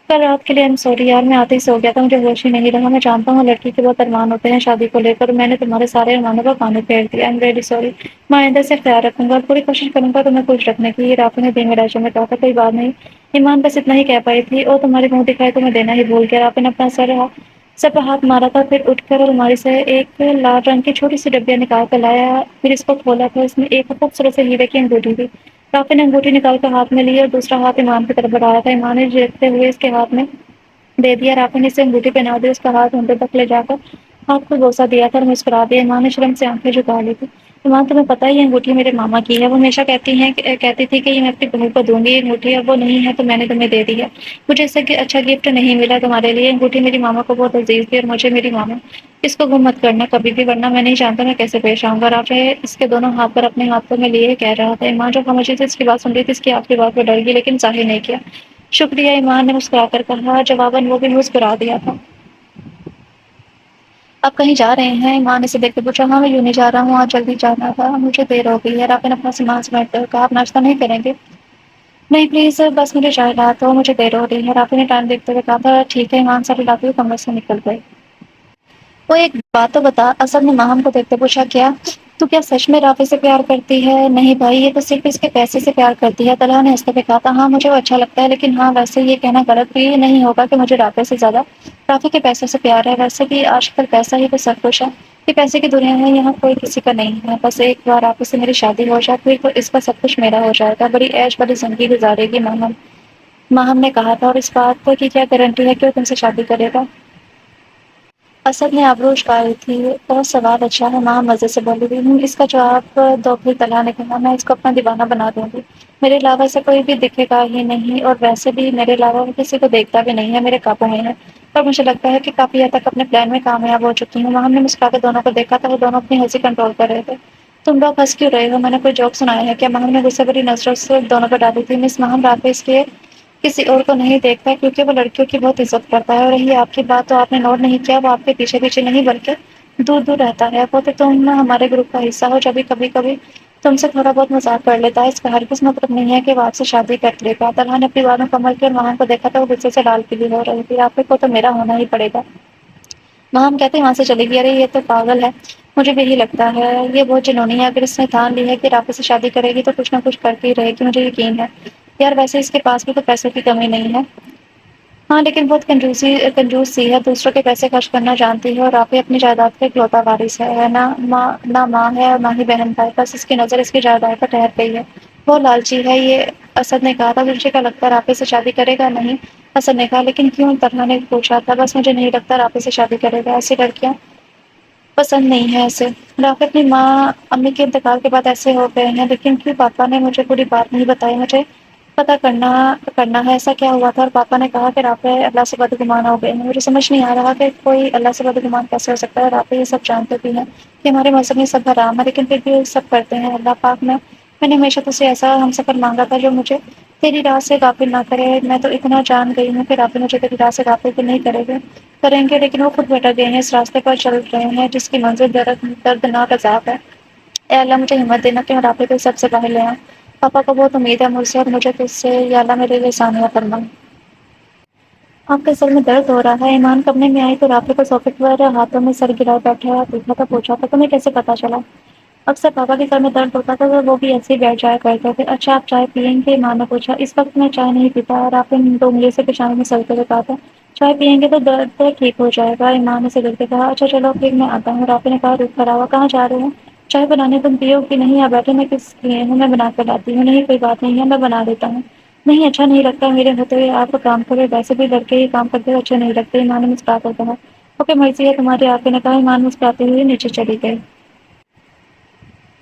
کل رات کے لیے I'm sorry یار، میں آتے ہی سو گیا تھا، مجھے ہوش ہی نہیں رہا۔ میں جانتا ہوں لڑکی کے بہت ارمان ہوتے ہیں شادی کو لے کر، میں نے تمہارے سارے ارمانوں پر پانی پھیر دیا۔ I'm really sorry، میں آئندہ سے خیال رکھوں گا اور پوری کوشش کروں گا تمہیں خوش رکھنے کی۔ رافع نے دھیمے لہجے میں کہا تھا۔ کوئی بات نہیں، ایمان بس اتنا ہی کہہ پائی تھی۔ اور تمہارے منہ دکھائے تمہیں دینا ہی بھول گیا۔ رافع نے اپنا سر پر ہاتھ مارا تھا، پھر اٹھ کر الماری سے ایک لال رنگ کی چھوٹی سی ڈبیا نکال کر لایا، پھر اس کو کھولا تھا۔ اس میں ایک خوبصورت سے ہیرے کی انگوٹھی تھی۔ رافع نے انگوٹھی نکال کر ہاتھ میں لی اور دوسرا ہاتھ ایمان کی طرف بڑھایا تھا۔ ایمان نے جھجکتے ہوئے اس کے ہاتھ میں دے دیا۔ رافع نے اسے انگوٹھی پہنا دی، اس کا ہاتھ ہونٹوں تک لے جا کر ہاتھ کو بوسہ دیا تھا اور مسکرا دیا۔ ایمان نے شرم سے آنکھیں جھکا لی تھی۔ ایمان تمہیں پتہ ہے یہ انگوٹھی میرے ماما کی ہے، وہ ہمیشہ کہتی تھی کہ یہ میں اپنی بہو کو دوں گی۔ یہ انگوٹھی اب وہ نہیں ہے تو میں نے تمہیں دے دی ہے، مجھے اس سے اچھا گفٹ نہیں ملا تمہارے لیے۔ انگوٹھی میری ماما کو بہت عزیز تھی اور مجھے میری ماما، اس کو گم مت کرنا کبھی بھی، ورنہ میں نہیں جانتا میں کیسے پیش آؤں گا۔ رافع اس کے دونوں ہاتھ پر اپنے ہاتھوں میں لیے کہہ رہا تھا۔ ایمان جو خاموشی سے اس کی بات سن رہی تھی، اس کی آخری بات پر ڈر گئی لیکن ظاہر نہیں کیا۔ شکریہ، ایمان نے مسکرا کر کہا۔ جواباً وہ بھی مسکرا دیا تھا۔ آپ کہیں جا رہے ہیں؟ ایمان نے اسے دیکھ کے پوچھا۔ ہاں میں یوں نہیں جا رہا ہوں، آج جلدی جانا تھا، مجھے دیر ہو گئی ہے۔ رافع نے اپنا سامان سمیٹ کر کہا۔ آپ ناشتہ نہیں کریں گے؟ نہیں پلیز، بس مجھے چائے لا دو، مجھے دیر ہو رہی ہے۔ رافع نے ٹائم دیکھتے ہوئے کہا تھا۔ ٹھیک ہے، ایمان سر ہلاتے ہوئے کمرے سے نکل گئی۔ وہ ایک بات تو بتا، اسد نے ماہم کو دیکھتے پوچھا۔ کیا؟ تو کیا سچ میں رافع سے پیار کرتی ہے؟ نہیں بھائی، یہ تو صرف اس کے پیسے سے پیار کرتی ہے، طلحہ نے ہنستے ہوئے کہا تھا۔ ہاں مجھے وہ اچھا لگتا ہے، لیکن ہاں ویسے یہ کہنا غلط بھی نہیں ہوگا کہ مجھے رافع سے زیادہ رافع کے پیسوں سے پیار ہے۔ ویسے بھی آج کل پیسہ ہی تو سب کچھ ہے، یہ پیسے کی دنیا ہے، یہاں کوئی کسی کا نہیں ہے۔ بس ایک بار رافع سے میری شادی ہو جائے پھر تو اس کا سب کچھ میرا ہو جائے گا، بڑی عیش والی زندگی گزارے گی ماہم نے کہا تھا۔ اور اس بات کی کیا گارنٹی ہے کہ وہ تم سے شادی کرے گا؟ اسد نے آبرو اچکائی تھی۔ بہت سوال اچھا ہے، ماں مزے سے بولی ہوئی ہوں، اس کا جواب دو پھر طلحہ نے کہا۔ میں اس کو اپنا دیوانہ بنا دوں گی، میرے علاوہ اسے کوئی بھی دکھے گا ہی نہیں، اور ویسے بھی میرے علاوہ وہ کسی کو دیکھتا بھی نہیں ہے، میرے قابو میں ہے۔ پر مجھے لگتا ہے کہ کافی حد تک اپنے پلان میں کامیاب ہو چکی ہوں۔ ماہم نے مسکرا کے دونوں کو دیکھا تھا، وہ دونوں اپنی ہنسی کنٹرول کر رہے تھے۔ تم لوگ ہنس کیوں رہے ہو؟ میں نے کوئی جوک سنایا ہے کیا؟ ماہم نے غصے بھری نظروں سے دونوں پر ڈالی تھی۔ مس ماہم، رافع اس لیے کسی اور کو نہیں دیکھتا کیونکہ وہ لڑکیوں کی بہت عزت کرتا ہے، اور رہی آپ کی بات تو آپ نے نوٹ نہیں کیا، وہ آپ کے پیچھے پیچھے نہیں بلکہ دور دور رہتا ہے۔ وہ تو تم ہمارے گروپ کا حصہ ہو، جبھی کبھی کبھی تم سے تھوڑا بہت مذاق کر لیتا ہے، اس کا ہرگز مطلب نہیں ہے کہ وہ آپ سے شادی کر لے گا۔ طلحہ نے اپنی بات مکمل کی اور ماہم کو دیکھا تھا، وہ غصے سے لال پیلی ہو رہی تھی۔ رافع کو تو میرا ہونا ہی پڑے گا، ماہم کہتے وہاں سے چلی گئی۔ ارے یہ تو پاگل ہے، مجھے بھی یہی لگتا ہے، یہ بہت جنونی ہے، اگر اس نے ٹھان لی ہے کہ رافع سے شادی کرے گی تو کچھ نہ کچھ کرتی رہے گی، مجھے یقین ہے۔ یار ویسے اس کے پاس بھی تو پیسوں کی کمی نہیں ہے، ہاں لیکن بہت کنجوس سی ہے، دوسروں کے پیسے خرچ کرنا جانتی ہے، اور رافع اپنی جائیداد کا اکلوتا وارث ہے، نہ ماں ہے اور نہ ہی بہن بھائی، بس اس کی نظر اس کی جائیداد پر ٹھہر گئی ہے۔ وہ لالچی ہے، یہ اسد نے کہا تھا۔ تجھے کیا لگتا ہے رافع سے شادی کرے گا؟ نہیں، اسد نے کہا۔ لیکن کیوں؟ طلحہ نے پوچھا تھا۔ بس مجھے نہیں لگتا رافع سے شادی کرے گا، ایسی لڑکیاں پسند نہیں ہے اسے۔ رافع اپنی امی کے انتقال کے بعد ایسے ہو گئے ہیں، لیکن کیوں؟ پاپا نے مجھے پوری بات نہیں بتائی، مجھے پتہ کرنا ہے ایسا کیا ہوا تھا۔ اور پاپا نے کہا کہ رافع اللہ سے بدگمان ہو گئے ہیں۔ مجھے سمجھ نہیں آ رہا کہ کوئی اللہ سے بدگمان کیسے ہو سکتا ہے۔ رافع یہ سب جانتے بھی ہیں کہ ہمارے مذہب میں سب حرام ہے، لیکن پھر بھی سب کرتے ہیں۔ اللہ پاک میں نے ہمیشہ تجھ سے ایسا ہمسفر مانگا تھا جو مجھے تیری راہ سے غافل نہ کرے۔ میں تو اتنا جان گئی ہوں کہ رافع مجھے تیری راہ سے غافل تو نہیں کریں گے، لیکن وہ خود بھٹک گئے ہیں، اس راستے پر چل رہے ہیں جس کی منزل دردناک عذاب ہے۔ اے اللہ مجھے ہمت دینا کہ میں رافع کو سب سے باہر لے آؤں۔ پاپا کو بہت امید ہے مجھ سے اور مجھے تجھ سے، یا اللہ میرے لیے ثانیہ فرما۔ آپ کے سر میں درد ہو رہا ہے؟ ایمان کمرے میں آئی تو رافع کو صوفے پر ہاتھوں میں سر گرائے بیٹھا دیکھا تو پوچھا تھا تمہیں کیسے پتا چلا؟ اکثر پاپا کے سر میں درد ہوتا تھا تو وہ بھی ایسے ہی بیٹھ جایا کرتے تھے۔ اچھا آپ چائے پئیں گے؟ ماں نے پوچھا۔ اس وقت میں چائے نہیں پیتا، رافع نے 2 انگلی سے پیشانی میں سلتے ہوئے کہا تھا۔ چائے پئیں گے تو درد ٹھیک ہو جائے گا، ایمان نے سگڑ کے کہا۔ اچھا چلو پھر میں آتا ہوں۔ رافع نے کہا رک کر آؤ، کہاں جا رہے ہیں؟ چائے بنانے، تم پیو گی نہیں؟ آپ بیٹھے، میں کس لیے ہوں، میں بنا کر لاتی ہوں۔ نہیں کوئی بات نہیں ہے، میں بنا دیتا ہوں۔ نہیں اچھا نہیں لگتا میرے ہوتے ہوئے آپ کام کرے، ویسے بھی لڑکے ہی کام کرتے اچھے نہیں لگتے، ایمان نے مسکرا کر کہا۔ اوکے مرضی ہے تمہاری، رافع نے کہا۔ ایمان مسکراتے ہوئے نیچے چلی گئی۔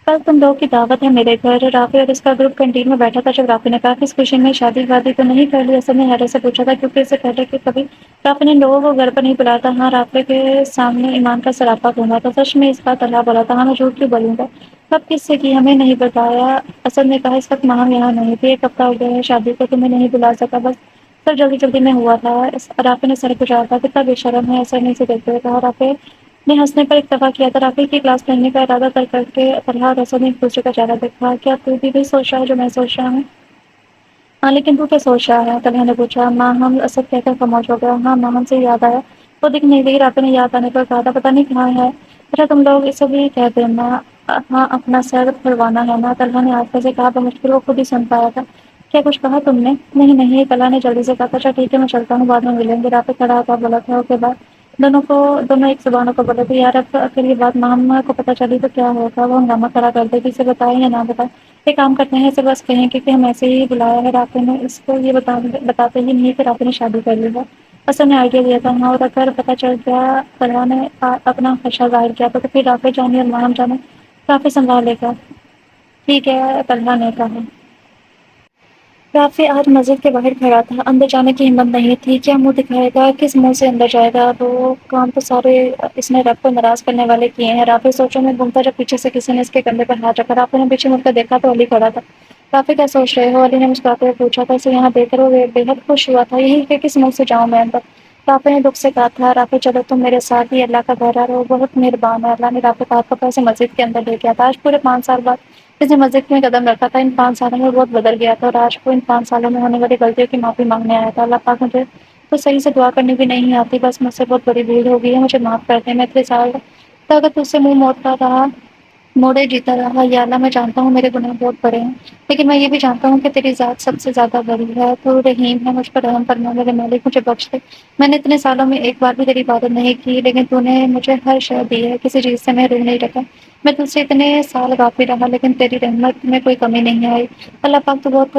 کل تم لوگوں کی دعوت ہے میرے گھر۔ رافع اور اس کا گروپ کینٹین میں بیٹھا تھا جب رافع نے کہا کہ اس خوشی میں شادی وادی تو نہیں کر لی؟ اسد نے حیرت سے پوچھا تھا کیونکہ اس سے پہلے کہ کبھی رافع نے لوگوں کو گھر پر نہیں بلایا تھا۔ ہاں رافع کے سامنے ایمان کا سراپا گھوما تھا۔ سچ میں؟ اس بار طلحہ بولا تھا۔ ہاں میں جھوٹ کیوں بولوں گا؟ کب کس سے کی؟ ہمیں نہیں بتایا، اسد نے کہا۔ اس وقت ماہم یہاں نہیں تھی، 1 ہفتہ ہو گیا ہے شادی کو، تمہیں نہیں بلا سکا، بس سب جلدی جلدی میں ہوا تھا۔ رافع نے سر کچلا تھا۔ کتنا بے شرم ہے، اسد نے اسے دیکھتے ہوئے کہا۔ رافع نے ہنسنے پر اکتفا کیا تھا۔ رافع کی کلاس پڑھنے کا ارادہ کر کے طلحہ اور اسد نے ایک دوسرے کا چہرہ دیکھا۔ کیا تو بھی وہی سوچ رہا ہے جو میں سوچ رہا ہوں؟ ہاں لیکن تو کیا سوچ رہا ہے؟ طلحہ نے پوچھا۔ ماہم، اسد کہہ کر خاموش ہو گیا۔ ہاں ماہم سے یاد آیا، وہ دکھ نہیں رہی۔ رافع نے یاد آنے پر کہا تھا پتہ نہیں کہاں ہے۔ اچھا تم لوگ اسے بھی کہہ دینا، ہاں اپنا سر کھلوانا ہے نا، طلحہ نے آہستہ سے کہا۔ بمشکل وہ خود ہی سن پایا تھا۔ کیا کچھ کہا تم نے؟ نہیں، طلحہ نے جلدی سے کہا تھا۔ اچھا ٹھیک ہے میں چلتا ہوں، بعد میں ملیں گے۔ رافع کھڑا ہو بولا تھا اوکے بائے۔ دونوں ایک زبانوں کو بولے تھے۔ یار اب اگر یہ بات ماہم کو پتہ چلی تو کیا ہوگا؟ وہ ہنگامہ کھڑا کر دے گی، اسے بتائیں یا نہ بتائیں؟ ایک کام کرتے ہیں، اسے بس کہیں کہ ہم ایسے ہی بلایا ہے۔ رافع نے اس کو یہ بتاتے ہی نہیں کہ رافع نے شادی کر لی ہے۔ اسد نے آئیڈیا دیا تھا۔ ہاں اور اگر پتہ چل گیا، طلحہ نے اپنا خدشہ ظاہر کیا، تو پھر رافع جانے اور ماہم جانے رافع سنبھال لے گا۔ ٹھیک ہے طلحہ نے کہا۔ رافع آج مسجد کے باہر کھڑا تھا، اندر جانے کی ہمت نہیں تھی۔ کیا منہ دکھائے گا؟ کس منہ سے اندر جائے گا؟ وہ کام تو سارے اس نے رب کو ناراض کرنے والے کیے ہیں۔ رافع سوچوں میں گم تھا جب پیچھے سے کسی نے اس کے کندھے پر ہاتھ رکھا۔ رافع نے پیچھے مڑ کر دیکھا تو علی کھڑا تھا۔ رافع کیا سوچ رہے ہو؟ علی نے مسکراتے ہوئے پوچھا تھا۔ اسے یہاں دیکھ کر وہ بے حد خوش ہوا تھا۔ یہی کہ کس منہ سے جاؤں میں اندر؟ رافع نے دکھ سے کہا تھا۔ رافع چلو تم میرے ساتھ ہی، اللہ کا گھر ہے اور وہ بہت مہربان ہے۔ اللہ نے رافع کو ہاتھ پکڑا، اسے مسجد کے اندر لے گیا تھا۔ آج پورے 5 سال بعد اس نے مسجد میں قدم رکھا تھا۔ ان 5 سالوں میں بہت بدل گیا تھا اور آج وہ ان 5 سالوں میں ہونے والی غلطیوں کی معافی مانگنے آیا تھا۔ اللہ پاک مجھے تو صحیح سے دعا کرنی بھی نہیں آتی، بس مجھ سے بہت بڑی بھول ہو گئی ہے، مجھے معاف کر دے۔ میں اتنے سال تک تجھ سے منہ موڑتا رہا، موڑے جیتا رہا۔ یا اللہ میں جانتا ہوں میرے گناہ بہت بڑے ہیں، لیکن میں یہ بھی جانتا ہوں کہ تیری ذات سب سے زیادہ بڑی ہے۔ تو رحیم ہے، مجھ پر رحم فرما میرے مالک، مجھے بخش دے۔ میں نے اتنے سالوں میں ایک بار بھی تیری عبادت نہیں کی، لیکن تو نے مجھے ہر شے دی ہے، کسی چیز سے محروم نہیں رکھا۔ میں تجھ سے اتنے سال غافل رہا لیکن تیری رحمت میں کوئی کمی نہیں آئی۔ اللہ پاک تو بہت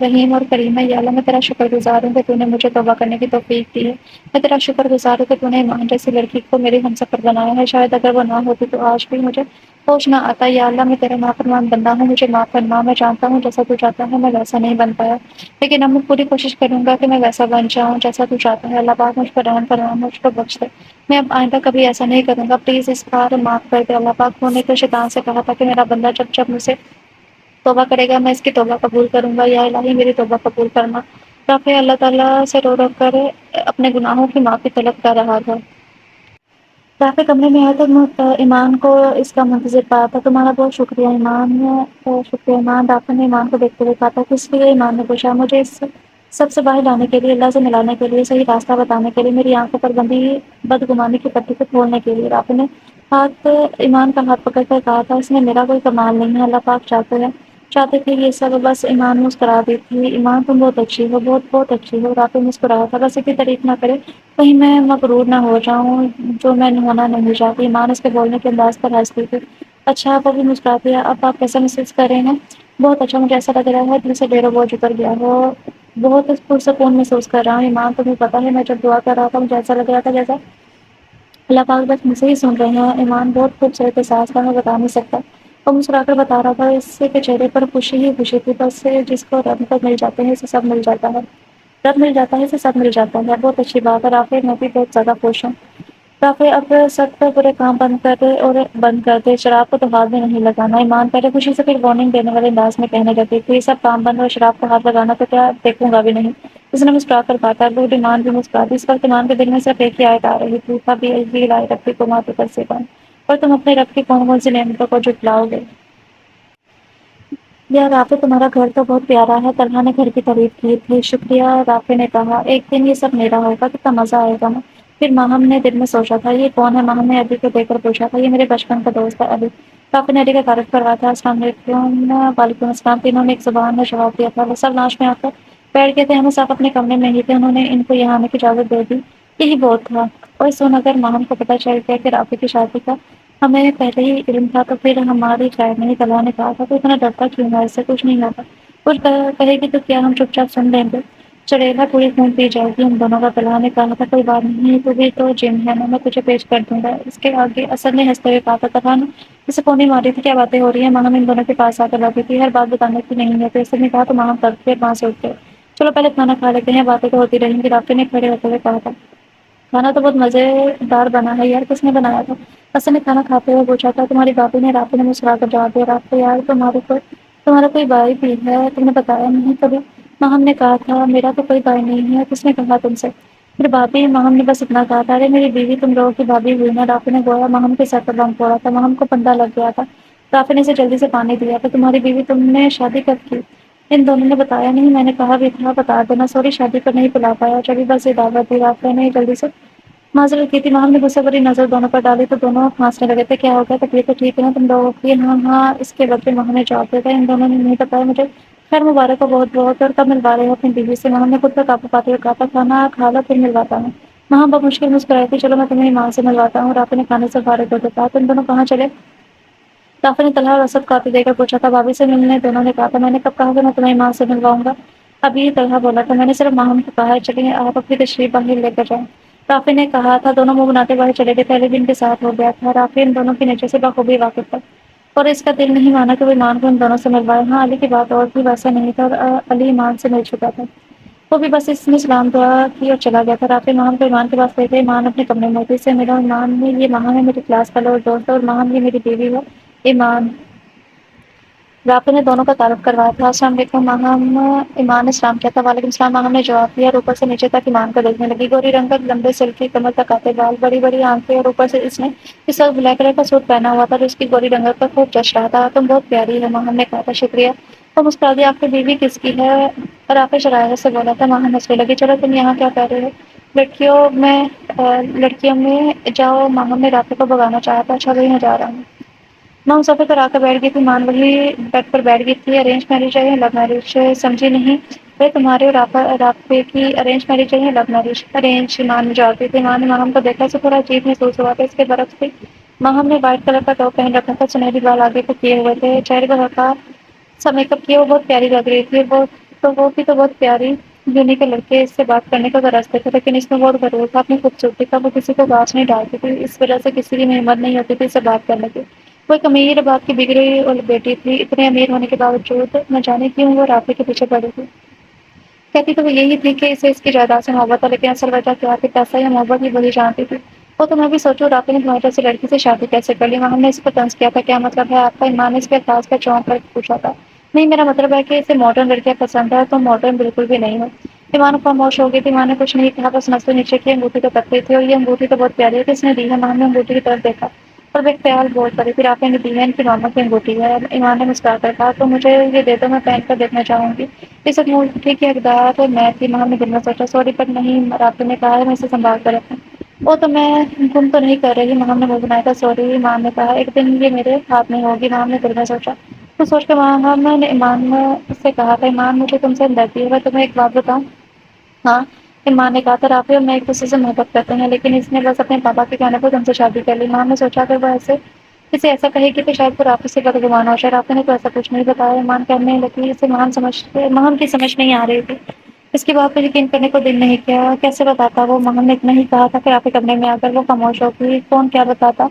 رحیم اور کریم ہے۔ یا اللہ میں تیرا شکر گزار ہوں کہ تو نے مجھے توبہ کرنے کی توفیق دی ہے۔ میں تیرا شکر گزار ہوں کہ تو نے ایمان جیسی لڑکی کو میری ہمسفر بنایا ہے، شاید اگر وہ نہ ہوتی تو آج بھی مجھے ہوش نہ آتا۔ یا اللہ میں تیرا نافرمان بندہ ہوں، مجھے معاف فرما۔ میں جانتا ہوں جیسا تو چاہتا ہے میں ویسا نہیں بن پایا، لیکن اب میں پوری کوشش کروں گا کہ میں ویسا بن جاؤں جیسا تو چاہتا ہے۔ اللہ پاک مجھ پر رحم فرما، مجھ کو بخش دے۔ میں اب آئندہ کبھی ایسا نہیں کروں گا، پلیز اس بار معاف کر دے۔ اللہ پاک نے تو شیطان سے کہا تھا کہ میرا بندہ جب جب مجھ سے توبہ کرے گا میں اس کی توبہ قبول کروں گا۔ یا الہی میری توبہ قبول کرنا۔ رافع اللہ تعالیٰ سے رو رو کر اپنے گناہوں کی معافی طلب کر رہا تھا۔ رافع کمرے میں آیا تو ایمان کو اس کا منتظر پایا تھا۔ تمہارا بہت شکریہ ایمان۔ شکریہ ایمان، رافع نے ایمان کو دیکھتے ہوئے کہا تھا۔ کس لیے؟ ایمان نے پوچھا۔ مجھے اس سب سے باہر لانے کے لیے، اللہ سے ملانے کے لیے، صحیح راستہ بتانے کے لیے، میری آنکھوں پر بندھی بدگمانی کی پٹی کو کھولنے کے لیے۔ رافع نے ایمان کا ہاتھ پکڑ کر کہا تھا۔ اس میں میرا کوئی کمال نہیں ہے، اللہ پاک چاہتے ہیں چاہتے تھے یہ سب بس ایمان مسکرا دی تھی، ایمان تم بہت اچھی ہو، بہت بہت اچھی ہو۔ رافع مسکرایا تھا، بس اتنی تعریف نہ کرے کہیں میں مغرور نہ ہو جاؤں جو میں ہونا نہیں چاہتی۔ ایمان اس کے بولنے کے انداز پر ہنستی تھی۔ اچھا آپ ابھی مسکرا دیا، اب آپ کیسا محسوس کر رہے ہیں؟ بہت اچھا، مجھے ایسا لگ رہا ہے دل سے ڈھیروں بوجھ اتر گیا ہو، بہت پرسکون محسوس کر رہا ہوں۔ ایمان تمہیں پتہ ہے میں جب دعا کر رہا تھا مجھے ایسا لگ رہا تھا جیسا اللہ پاک بس مجھے ہی سن رہے ہیں۔ ایمان بہت خوبصورت احساس تھا، میں بتا نہیں سکتا۔ وہ مسکرا کر بتا رہا تھا، اس کے چہرے پر خوشی ہی خوشی تھی، بس جس کو رب کو مل جاتے ہیں اسے سب مل جاتا ہے، رب مل جاتا ہے اسے سب مل جاتا ہے۔ بہت اچھی بات ہے رافع، میں بھی بہت زیادہ خوش ہوں۔ رافع اب سب کا برے کام بند کر دے اور بند کر دے، شراب کو تو ہاتھ بھی نہیں لگانا۔ ایمان پہلے خوشی سے پھر وارننگ دینے والے انداز میں کہنے لگی تھی، سب کام بند اور شراب کو ہاتھ لگانا تو کیا دیکھوں گا بھی نہیں۔ اس نے مسکرا کر کہا تھا، دودھ ایمان بھی مسکرا دی۔ اس وقت ایمان کے دل میں صرف ایک ہی آیت آ رہی تھی، کبھی بھی لائے ربی کو ماتو پر سے بن، اور تم اپنے رب کی کون کون سی نعمتوں کو جھٹلاؤ گے۔ یا رافع تمہارا گھر تو بہت پیارا ہے، طلحہ نے گھر کی تعریف کی تھی۔ شکریہ، رافع نے کہا، ایک دن یہ سب میرا ہوگا، کتنا مزہ آئے گا نا۔ پھر ماہم نے دل میں سوچا تھا، یہ کون ہے؟ ماہم نے ابھی کو دیکھ کر پوچھا تھا، یہ میرے بچپن کا دوست ہے ابھی۔ رافع نے ابھی کا تعارف کروایا تھا، السلام علیکم۔ وعلیکم السلام، تینوں نے ایک زبان میں جواب دیا تھا۔ وہ سب لاش میں آ کر بیٹھ گئے تھے، ہمیں صاحب اپنے کمرے میں ہی تھے، انہوں نے ان کو یہاں آنے کی اجازت دے دی، یہی بہت تھا۔ اور سن، اگر ماہم کو پتہ چل گیا کہ رافع کی شادی کا ہمیں پہلے ہی علم تھا تو پھر ہماری خیر نہیں۔ طلحہ نے کہا تھا، تو اتنا ڈرتا کیوں ہے؟ اس سے کچھ نہیں ہوگا، کچھ کہے گی تو کیا ہم چپ چاپ سن لیں گے؟ چڑیلا پوری خون پی جائے گی ہم دونوں کا۔ طلحہ نے کہا تھا، کوئی بات نہیں، تو بھی تو جن ہے نا، میں تجھے پیش کر دوں گا۔ اس کے آگے اسد نے ہنستے ہوئے کہا تھا، طلحہ نے اسے پونی ماری تھی، کیا باتیں ہو رہی ہیں؟ ماہم ان دونوں کے پاس آ کر لگی تھی، ہر بات بتانے کی نہیں ہے۔ تو اسد نے کہا، تو ماہم تب پھر وہاں سے اٹھ گئے، چلو پہلے کھانا کھا لیتے ہیں، باتیں تو ہوتی رہیں گی۔ رافع نے کھڑے ہوتے ہوئے کہا تھا، کھانا تو بہت مزیدار بنا ہے یار، کس نے بنایا تھا؟ اسد نے کھانا کھاتے ہوئے پوچھا تھا، تمہاری بھابھی نے۔ رافع نے مسکرا کر جواب دیا، رافع یار تمہارا کوئی بھائی بھی ہے؟ تم نے بتایا نہیں کبھی۔ ماہم نے کہا تھا، میرا تو کوئی بھائی نہیں ہے، کس نے کہا تم سے؟ پھر بھابھی؟ ماہم نے بس اتنا کہا تھا، ارے میری بیوی تم لوگوں کی بھابھی ہوئی نا۔ رافع نے گویا ماہم کے سر پر بم پھوڑا تھا، ماہم کو پندہ لگ گیا تھا۔ رافع نے اسے جلدی سے پانی دیا تھا، تمہاری بیوی تم نے شادی کب کی؟ ان دونوں نے بتایا نہیں، میں نے کہا بھی تھا بتا دینا، سوری شادی پر نہیں بلا پایا، چلی بس یہ دعوت دی۔ رافع نے جلدی سے معذرت کی تھی۔ ماہم نے غصے بھری نظر دونوں پر ڈالی تو دونوں ہنسنے لگے تھے، کیا ہو گیا؟ طبیعت تو ٹھیک ہے نا تم لوگوں کی؟ ہاں ہاں، اس کے بدلے ماہم نے جواب دیا تھا، ان دونوں نے نہیں بتایا مجھے، خیر مبارک ہو بہت بہت، اور کب ملوا رہے ہو اپنی بیوی سے؟ ماہم نے خود پر قابو پاتے ہوئے کہا تھا، کھانا کھا لو پھر ملواتا ہوں۔ ماہم بہت مشکل مسکرائی تھی، چلو میں تمہیں ایمان سے ملواتا ہوں۔ رافع نے کھانے سے فارغ ہوتے کہا، تم دونوں کہاں چلے؟ رافع نے طلحہ اور اسد کو آتے دیکھ کر پوچھا تھا، بھابھی سے ملنے؟ دونوں نے کہا تھا، میں نے کب کہا کہ میں تمہیں ایمان سے ملواؤں گا؟ ابھی طلحہ بولا تھا، میں نے صرف ماہم کو کہا ہے، چلیے آپ اپنی تشریف باہر لے کر جائیں۔ رافع نے کہا تھا، دونوں منہ بناتے باہر چلے گئے، پہلے بھی ان کے ساتھ ہو گیا تھا۔ رافع ان دونوں کی نیچر سے بخوبی واقف تھا اور اس کا دل نہیں مانا کہ وہ ایمان کو ان دونوں سے ملوائے۔ ہاں علی کی بات اور بھی ویسا نہیں تھا، اور علی ایمان سے مل چکا تھا، وہ بھی بس اس نے سلام دعا کی اور چلا گیا تھا۔ رافع ایمان کو ایمان کے پاس لے گئے، ایمان اپنے کمرے میں تھی، اس سے ملا، ایمان نے، یہ ماہم ہے میری کلاس کا اور دوست ہے، اور ماہم یہ میری بیوی ہے ایمان۔ رافع نے دونوں کا تعارف کروایا تھا، السلام علیکم ماہم۔ ایمان نے سلام کیا تھا، وعلیکم السلام ماہم نے جواب دیا، اور اوپر سے نیچے تک ایمان کو دیکھنے لگی۔ گوری رنگت، لمبے سلکی کمر تک آتے بال، بڑی بڑی آنکھیں، اور اوپر سے اس نے اس وقت بلیک کلر کا سوٹ پہنا ہوا تھا جو اس کی گوری رنگت پر خوب جچ رہا تھا۔ تم بہت پیاری ہے، ماہم نے کہا تھا، شکریہ۔ وہ مسکرا دی، آپ کی بیوی کس کی ہے؟ رافع شرارت سے بولا تھا۔ ماہم ہنسنے لگی، چلو تم یہاں کیا کر رہے ہو؟ لڑکیوں میں جاؤ، ماہم نے رافع کو بھگانا چاہا تھا، اچھا وہی میں جا رہا ہوں۔ ماہم صوفے پر آ کر بیٹھ گئی تھی، مان وہی بیڈ پر بیٹھ گئی تھی۔ ارینج میرج ہے یا لو میرج؟ سمجھی نہیں۔ بھائی تمہارے اور رافع کی ارینج میرج ہے یا لو میرج؟ ارینج، ایمان نے جواب دی تھی۔ ایمان نے ماہم کو دیکھا، اسے تھوڑا عجیب محسوس ہوا تھا، اس کے برعکس تھی۔ ماہم نے وائٹ کلر کا ٹاپ پہن رکھا تھا، سنہری بال آگے کو کیے ہوئے تھے، چہرے پر ہلکا سا میک اپ کیا، وہ بہت پیاری لگ رہی تھی۔ وہ بھی تو بہت پیاری یونی کے لڑکے اس سے بات کرنے کو ترستے تھے، لیکن اس میں بہت غرور تھا اپنی خوبصورتی کا، وہ کسی کو گاج نہیں ڈالتی تھی، اس وجہ سے کسی کی ہمت نہیں ہوتی تھی اس سے بات کرنے کی۔ وہ ایک امیر باپ کی بگڑی اور بیٹی تھی، اتنے امیر ہونے کے باوجود نہ جانے کیوں وہ رافع کے پیچھے پڑی تھی۔ کہتی تو وہ یہی تھی کہ اسے اس کی جائیداد سے محبت ہے، لیکن اصل وجہ کیا تھی؟ پیسہ یا محبت؟ یہ وہی جانتی تھی۔ وہ تو میں بھی سوچوں، رافع نے تمہاری جیسی لڑکی سے شادی کیسے کر لی؟ ہم نے اس پر طنز کیا تھا، کیا مطلب ہے آپ کا؟ ایمان نے اس کے الفاظ کا چونک کر پوچھا تھا۔ نہیں، میرا مطلب ہے کہ اسے ماڈرن لڑکیاں پسند ہے، تم ماڈرن بالکل بھی نہیں ہو۔ ایمان خاموش ہو گئی تھی، ایمان نے کچھ نہیں کہا، بس نظریں نیچے کی انگوٹھی کو تکتی تھی، اور یہ انگوٹھی تو بہت پیاری ہے، کس نے دی ہے؟ ایمان نے انگوٹھی کی طرف دیکھا اور وہ ایک خیال بول پڑی، پھر رافع نے دی ہے، ان کی ماما کی انگوٹھی ہے۔ ایمان نے مسکرا کر کہا، تو مجھے یہ دے دو، میں پہن کر دیکھنا چاہوں گی۔ اس انگوٹھی کی حقدار میں تھی، ایمان نے دل میں سوچا۔ سوری پر نہیں، رافع نے کہا، میں اسے سنبھال کر رکھوں۔ وہ تو میں گم تو نہیں کر رہی، ایمان نے منہ بنایا تھا، سوری ایمان نے کہا، ایک دن یہ میرے ہاتھ میں ہوگی، ایمان نے دل میں سوچا۔ تو سوچ کے وہاں میں نے ایمان سے کہا تھا ایمان مجھے تم سے ہمدردی ہے میں تمہیں ایک بات بتاؤں ہاں ایمان نے کہا تھا رافع اور میں ایک دوسرے سے محبت کرتے ہیں لیکن اس نے بس اپنے پاپا کے کہنے پر تم سے شادی کر لی ماں نے سوچا کہ وہ ایسے اسے ایسا کہے کہ شاید وہ رافع سے بدگمان ہو شاید رافع نے تو ایسا کچھ نہیں بتایا ایمان کہنے لگی اسے مہم کی سمجھ نہیں آ رہی تھی اس کی بات پہ یقین کرنے کو دل نہیں کیا کیسے بتاتا وہ مہم نے اتنا ہی کہا تھا کہ رافع کمرے میں آ کر وہ خاموش ہو گئی کون کیا بتاتا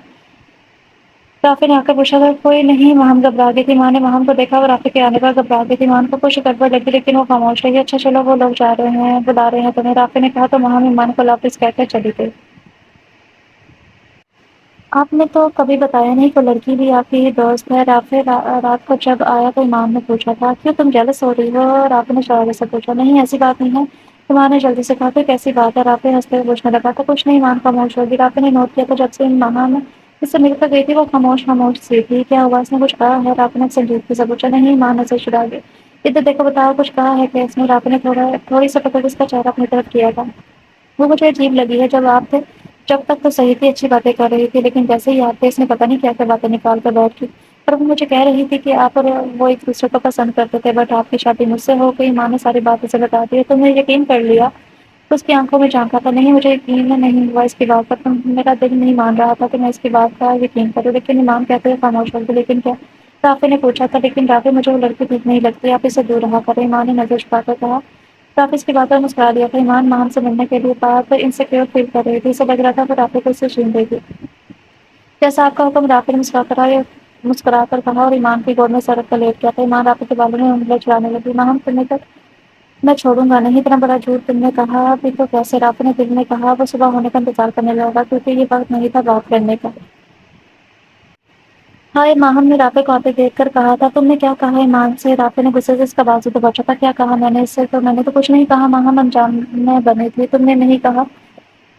رافع نے آ کر پوچھا تھا کوئی نہیں مہم گھبرا گئی تھی ماں نے مہم کو دیکھا وہ رافع کے آنے پر گھبرا گئی تھی مہم کو کچھ گڑبڑ لگی لیکن وہ خاموش رہی اچھا چلو وہ لوگ جا رہے ہیں بلا رہے ہیں تمہیں رافع نے کہا تو مہم ایمان کو واپس کہہ کر چلی گئی آپ نے تو کبھی بتایا نہیں کہ لڑکی بھی آپ کی ہی دوست ہے رافع رات کو جب آیا تو ایمان نے پوچھا تھا کیوں تم جیلس ہو رہی ہو رافع نے شرارت سے پوچھا نہیں ایسی بات نہیں ہے ایمان نے جلدی سے کہا کہ کیسی بات ہے رافع ہنستے ہوئے پوچھنے لگا تھا کچھ نہیں ایمان خاموش ہوگی رافع نے نوٹ کیا تھا جب سے مہم اس سے مل کر گئی تھی وہ خاموش سی تھی کیا ہوا اس نے کچھ کہا ہے رافع نے سنجیدگی سے پوچھا نہیں ایمان نظر چرا گئی ادھر دیکھو بتاؤ کچھ کہا ہے کہ اس نے رافع نے تھوڑی سی پکڑ اس کا چہرہ اپنی طرف کیا تھا وہ مجھے عجیب لگی ہے جب آپ تھے جب تک تو صحیح تھی اچھی باتیں کر رہی تھی لیکن جیسے ہی آپ تھے اس نے پتہ نہیں کیا کیا باتیں نکال کر بیٹھ کی پر وہ مجھے کہہ رہی تھی کہ آپ اور وہ ایک دوسرے کو پسند کرتے تھے بٹ آپ کی شادی مجھ سے ہو گئی ماں نے ساری بات اسے بتا دی تم نے یقین کر لیا اس کی آنکھوں میں جھانکا تھا نہیں مجھے یقین نہیں ہوا اس کی بات پر میرا دل نہیں مان رہا تھا کہ میں اس کی بات کا یقین کروں لیکن ایمان کہتے ہوئے خاموش ہو گئی لیکن کیا رافع نے پوچھا تھا لیکن رافع مجھے وہ لڑکی ٹھیک نہیں لگتی آپ اسے دور رہا کریں ایمان نے نظر چھپا کر کہا رافع اس کی بات پر مسکرا دیا تھا ایمان ماہم سے ملنے کے لیے بات انسیکیور فیل کر رہی تھی اسے لگ رہا تھا کہ رافع کو اس سے چھین لے گی جیسا آپ کا حکم رافع نے مسکرا کر کہا اور ایمان کی گود میں سر رکھ کر لیٹ گیا تھا ایمان رافع کے بالوں میں انگلیاں چلانے لگی ماہم تمہیں تک میں چھوڑوں گا نہیں اتنا بڑا جھوٹ تم نے کہا ابھی تو کیسے رافع نے دل میں کہا وہ صبح ہونے کا انتظار کرنے لگا کیونکہ یہ وقت نہیں تھا بات کرنے کا ہائے ماہم نے رافع کو آتے دیکھ کر کہا تھا تم نے کیا کہا ایمان سے رافع نے غصے سے اس کا بازو دبوچا تھا کیا کہا میں نے اس سے تو میں نے تو کچھ نہیں کہا ماہم انجانے بنی تھی تم نے نہیں کہا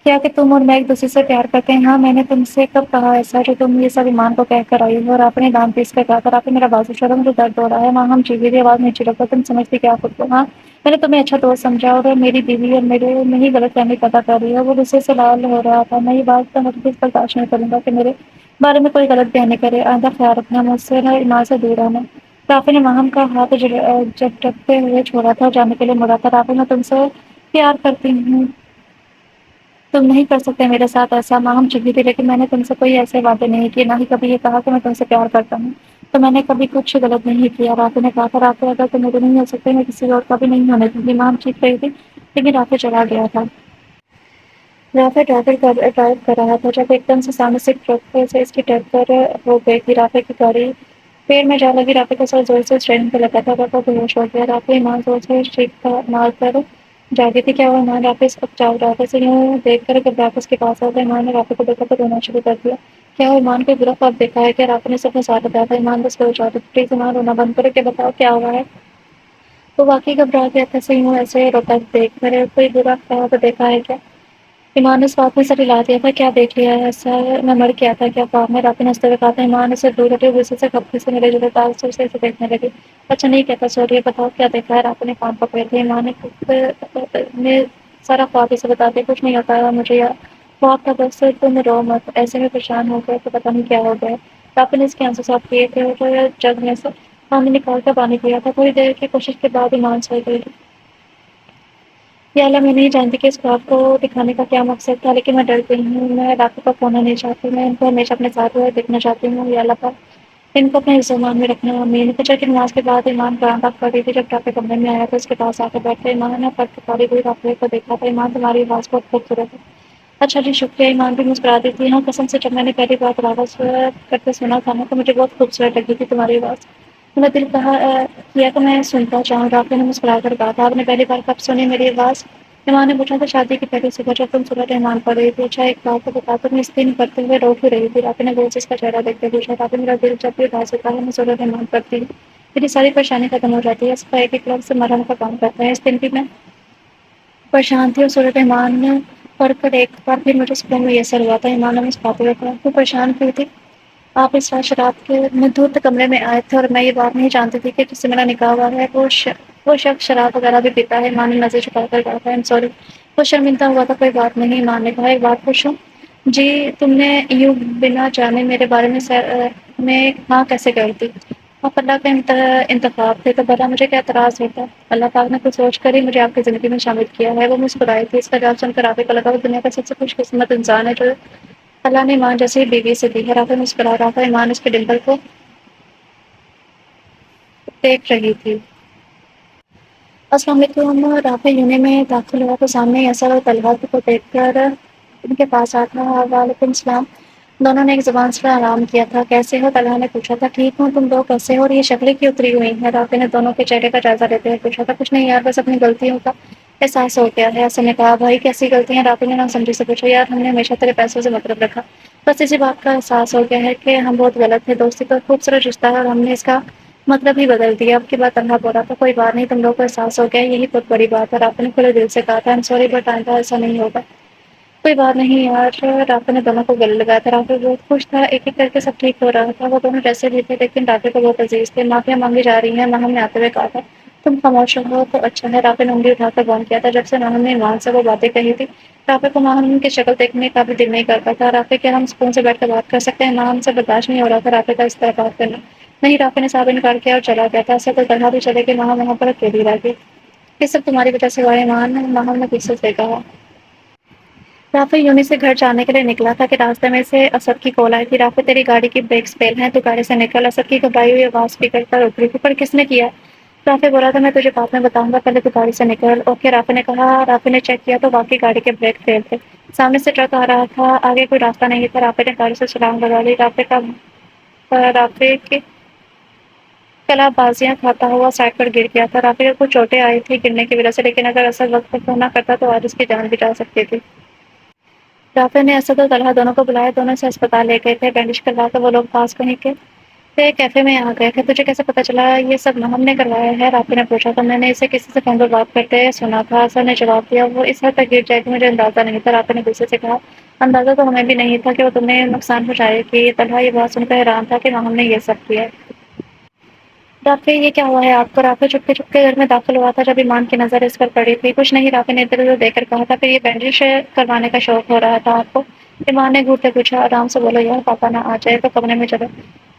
کیا کہ تم اور میں ایک دوسرے سے پیار کرتے ہیں ہاں میں نے تم سے کب کہا ایسا جو تم یہ سب ایمان کو کہہ کر آئی ہو اور آپ نے دان پیس کر کہا تھا رافع میرا بازو چھوڑو مجھے درد ہو رہا ہے ماہم چیخی تھی آواز نیچے رکھو تم سمجھتی کیا خود کو ہاں میں نے تمہیں اچھا دوست سمجھا اور میری بیوی اور میرے میں ہی غلط فہمی پیدا کر رہی ہے وہ غصے سے لال ہو رہا تھا میں یہ بات تو ہرگز برداشت نہیں کروں گا کہ میرے بارے میں کوئی غلط بیانی کرے آئندہ خیال رکھنا مجھ سے نہ ایمان سے دور رہنا رافع نے ماہم کا ہاتھ جھٹکتے ہوئے چھوڑا تھا جانے کے لیے مڑا تھا رافع میں تم سے پیار کرتی ہوں تم نہیں کر سکتے میرے ساتھ ایسا ماہم چیخی تھی لیکن میں نے تم سے کوئی ایسے وعدے نہیں کیے نہ ہی کبھی یہ کہا کہ میں تم سے پیار کرتا ہوں تو میں نے کبھی کچھ غلط نہیں کیا رافع نے کہا تھا رافع اگر تم میرے نہیں ہو سکتے میں کسی اور کا بھی نہیں ہونے دوں گی ماہم چیخ رہی تھی لیکن رافع چلا گیا تھا رافع ڈرائیو کر رہا تھا جب ایک دم سے سامنے سے ٹرک سے اس کی ٹکر ہو گئی تھی رافع کی گاڑی پیڑ میں جا لگی رافع کا سر زور سے اسٹیئرنگ پہ لگا تھا رافع بے ہوش ہو گیا رافع ایمان زور سے چیخ مار کر جاگی تھی کیا ہوا ایمان رافع اس وقت جاگ رہا تھا اسے یوں دیکھ کر جب رافع اس کے پاس آیا تو ایمان نے رافع کو دیکھا تو رونا شروع کر دیا کیا ایمان کو برا خواب دیکھا ہے کیا رافع نے سب نے ساتھ بتایا تھا ایمان بس بہت زیادہ پلیز ایمان رونا بند کرو کہ بتاؤ کیا ہوا ہے وہ واقعی گھبرا گیا تھا صحیح ہوں ایسے روتا دیکھ میرے کوئی برا خواب دیکھا ہے کیا ایمان نے اس بات میں سر ہلا دیا تھا کیا دیکھ لیا ہے ایسا میں مر گیا تھا کیا خواب میں رافع نے ہنستے ہوئے کہا تھا ایمان اسے دور ہٹے غصے سے کپڑے سے ملے جلے تعصب سے اسے دیکھنے لگی اچھا نہیں کہتا سوری بتاؤ کیا دیکھا ہے رافع نے کان پکڑے تھے ایمان نے سارا خواب اسے بتا دیا کچھ نہیں ہوتا ہے مجھے یار خواب کا بس تم رو مت ایسے میں پریشان ہو گئے تو پتہ نہیں کیا ہو گیا رافع نے اس کے آنسو صاف کیے تھے اور جگ میں سے پانی نکال کر پانی پیا تھا تھوڑی دیر کی کوشش کے بعد ایمان سو گئی یا اللہ میں نہیں جانتی کہ اس خواب کو دکھانے کا کیا مقصد تھا لیکن میں ڈر گئی ہوں میں رافع کو کھونا نہیں چاہتی میں ان کو ہمیشہ اپنے ساتھ دیکھنا چاہتی ہوں یا اللہ پاک ان کو اپنے ذہن میں رکھنا آمین فجر کی نماز کے بعد ایمان قرآن پاک پڑھ رہی تھی جب رافع کمرے میں آیا تو اس کے پاس آ کے بیٹھے ایمان نے پڑھتی ہوئی رافع کو دیکھا تھا ایمان تمہاری آواز بہت خوبصورت ہے اچھا جی شکریہ ایمان بھی مسکرا دی تھی ہاں قسم سے جب میں نے پہلی بار آواز کرتے سنا تھا نا تو مجھے بہت خوبصورت لگی تھی تمہاری آواز میں دل کیا کہ میں سنتا چاہوں رافع نے مسکرا کر کہا تھا آپ نے پہلی بار کب سنی میری آواز ایمان نے پوچھا تھا شادی کی پہلی صبح جب تم سورۃ رحمان پڑھ رہی تھی اچھا ایک بات تو بتا تم اس دن کرتے ہوئے رو کیوں رہی تھی رافع نے غور سے اس کا چہرہ دیکھ کے پوچھا رافع میرا دل جب بھی اداس ہوتا ہے میں سورۃ رحمان پڑھتی ہوں میری ساری پریشانی ختم ہو جاتی ہے اس کا ایک ایک لفظ مرہم کا کام کرتا ہے اس دن بھی میں پریشان تھی اور سورۃ رحمان پڑھ کر ایک بار پھر مجھے سکون میسر ہوا تھا ایمان نے مسکراتے ہوئے کہا تو پریشان کیوں تھی آپ اس رات شراب کے مدھت کمرے میں آئے تھے اور میں یہ بات نہیں جانتی تھی کہ جس سے میرا نکاح ہوا ہے وہ شخص شراب وغیرہ بھی پیتا ہے ایمان نے نظر چھپا کر کہا تھا سوری وہ شرمندہ ہوا تھا کوئی بات نہیں ایمان نے کہا ایک بات پوچھوں جی تم نے یوں بنا جانے میرے بارے میں ہاں کیسے کہی تھی آپ اللہ کا انتخاب تھے تو بھلا مجھے کیا اعتراض ہوتا؟ اللہ پاک نے کچھ سوچ کر ہی مجھے آپ کی زندگی میں شامل کیا ہے۔ وہ مسکرائی تھی۔ اس کا جواب سن کر رافع کو لگا وہ دنیا کا سب سے خوش قسمت انسان ہے جو اللہ نے ایمان جیسی بیوی سے دی ہے۔ رافع مسکرا رہا تھا، ایمان اس کے ڈمپل کو دیکھ رہی تھی۔ السلام علیکم۔ رافع یونی میں داخل ہوا تو سامنے یسر اور طلحہ کو دیکھ کر ان کے پاس آتا۔ وعلیکم السلام۔ دونوں نے ایک زبان سے آرام کیا تھا۔ کیسے ہو؟ طلحہ نے پوچھا تھا۔ ٹھیک ہوں، تم لوگ کیسے ہو؟ اور یہ شکلیں کیوں اتری ہوئی ہیں؟ رافع نے دونوں کے چہرے کا جائزہ لیتے ہوئے پوچھا تھا۔ کچھ نہیں یار، بس اپنی غلطیوں کا احساس ہو گیا ہے۔ حسن نے کہا۔ بھائی کیسی غلطیاں؟ رافع نے نہ سمجھی سے پوچھا۔ یار ہم نے ہمیشہ تیرے پیسوں سے مطلب رکھا، بس اسی بات کا احساس ہو گیا ہے کہ ہم بہت غلط تھے۔ دوستی تو خوبصورت رشتہ ہے اور ہم نے اس کا مطلب ہی بدل دیا۔ اب کی بات طلحہ بولا تھا۔ کوئی بات نہیں، تم لوگ کو احساس ہو گیا، یہی بہت بڑی بات ہے۔ رافع نے کھلے دل سے کہا تھا۔ I'm sorry but آئندہ ایسا نہیں ہوگا۔ کوئی بات نہیں یار۔ رافع نے دونوں کو گلے لگایا تھا۔ رافع بہت خوش تھا، ایک ایک کر کے سب ٹھیک ہو رہا تھا۔ وہ دونوں جیسے بھی تھے لیکن رافع کو بہت عزیز تھے۔ معافیاں مانگی جا رہی ہیں، ماہم نے آتے ہوئے کہا تھا۔ تم خاموش ہو تو اچھا ہے۔ رافع نے انگلی اٹھا کر بون کیا تھا۔ جب سے ماہم نے ایمان سے وہ باتیں کہی تھی رافع کو ماہم کی شکل دیکھنے کا بھی دل نہیں کرتا تھا۔ رافع کیا ہم سکون سے بیٹھ کر بات کر سکتے ہیں؟ ماہم سے برداشت نہیں ہو رہا تھا رافع کا اس طرح بات کرنا۔ نہیں، رافع نے صاف انکار کیا اور چلا گیا تھا۔ ایسا تو طلحہ بھی چلے کہ ماہم وہاں پر اکیلی رہ گئی۔ یہ سب تمہاری وجہ سے ہوا ہے ایمان، ماہم نے غصے سے کہا۔ رافع یونی سے گھر جانے کے لیے نکلا تھا کہ راستے میں سے اسد کی کال آئی تھی۔ رافع تیری گاڑی کی بریکس فیل ہیں، تو گاڑی سے نکل۔ اسد کی گھبرائی ہوئی آواز اسپیکر پر اتری تھی۔ پر کس نے کیا؟ رافع بولا تھا۔ میں تجھے بعد میں بتاؤں گا، پہلے تو گاڑی سے نکل۔ اوکے، رافع نے کہا۔ رافع نے چیک کیا تو واقعی گاڑی کے بریک فیل تھے۔ سامنے سے ٹرک آ رہا تھا، آگے کوئی راستہ نہیں تھا۔ رافع نے گاڑی سے چھلانگ لگا لی۔ رافع کی کلا بازیاں کھاتا ہوا سائڈ پر گر گیا تھا۔ رافع کو چوٹیں آئی تھی گرنے کی وجہ سے، لیکن اگر اسد وقت پر فون نہ کرتا تو آج اس کی جان بھی جا سکتی تھی۔ رافع نے اسد اور طلحہ دونوں کو بلایا، دونوں سے اسپتال لے گئے تھے۔ بینڈیج کروا کر وہ لوگ پاس کہیں کے کیفے میں آ گئے تھے۔ تجھے کیسے پتا چلا یہ سب ماہم نے کروایا ہے؟ رافع نے پوچھا تھا۔ میں نے اسے کسی سے فون پر بات کرتے سنا تھا، اسد نے جواب دیا۔ وہ اس حد تک گر جائے گی مجھے اندازہ نہیں تھا، رافع نے غصے سے کہا۔ اندازہ تو ہمیں بھی نہیں تھا کہ وہ تمہیں نقصان پہنچائے گی۔ طلحہ یہ بات سن کر حیران تھا کہ ماہم نے یہ سب کیا۔ رافع یہ کیا ہوا ہے آپ کو؟ رافع چپکے چپکے گھر میں داخل ہوا تھا جب ایمان کی نظر اس پر پڑی تھی۔ کچھ نہیں، رافع نے ادھر ادھر دیکھ کر کہا تھا۔ پھر یہ بینڈیج کروانے کا شوق ہو رہا تھا آپ کو؟ ایمان نے گھوٹتے پوچھا۔ آرام سے بولو یار، پاپا نہ آ جائے تو کمرے میں چلو،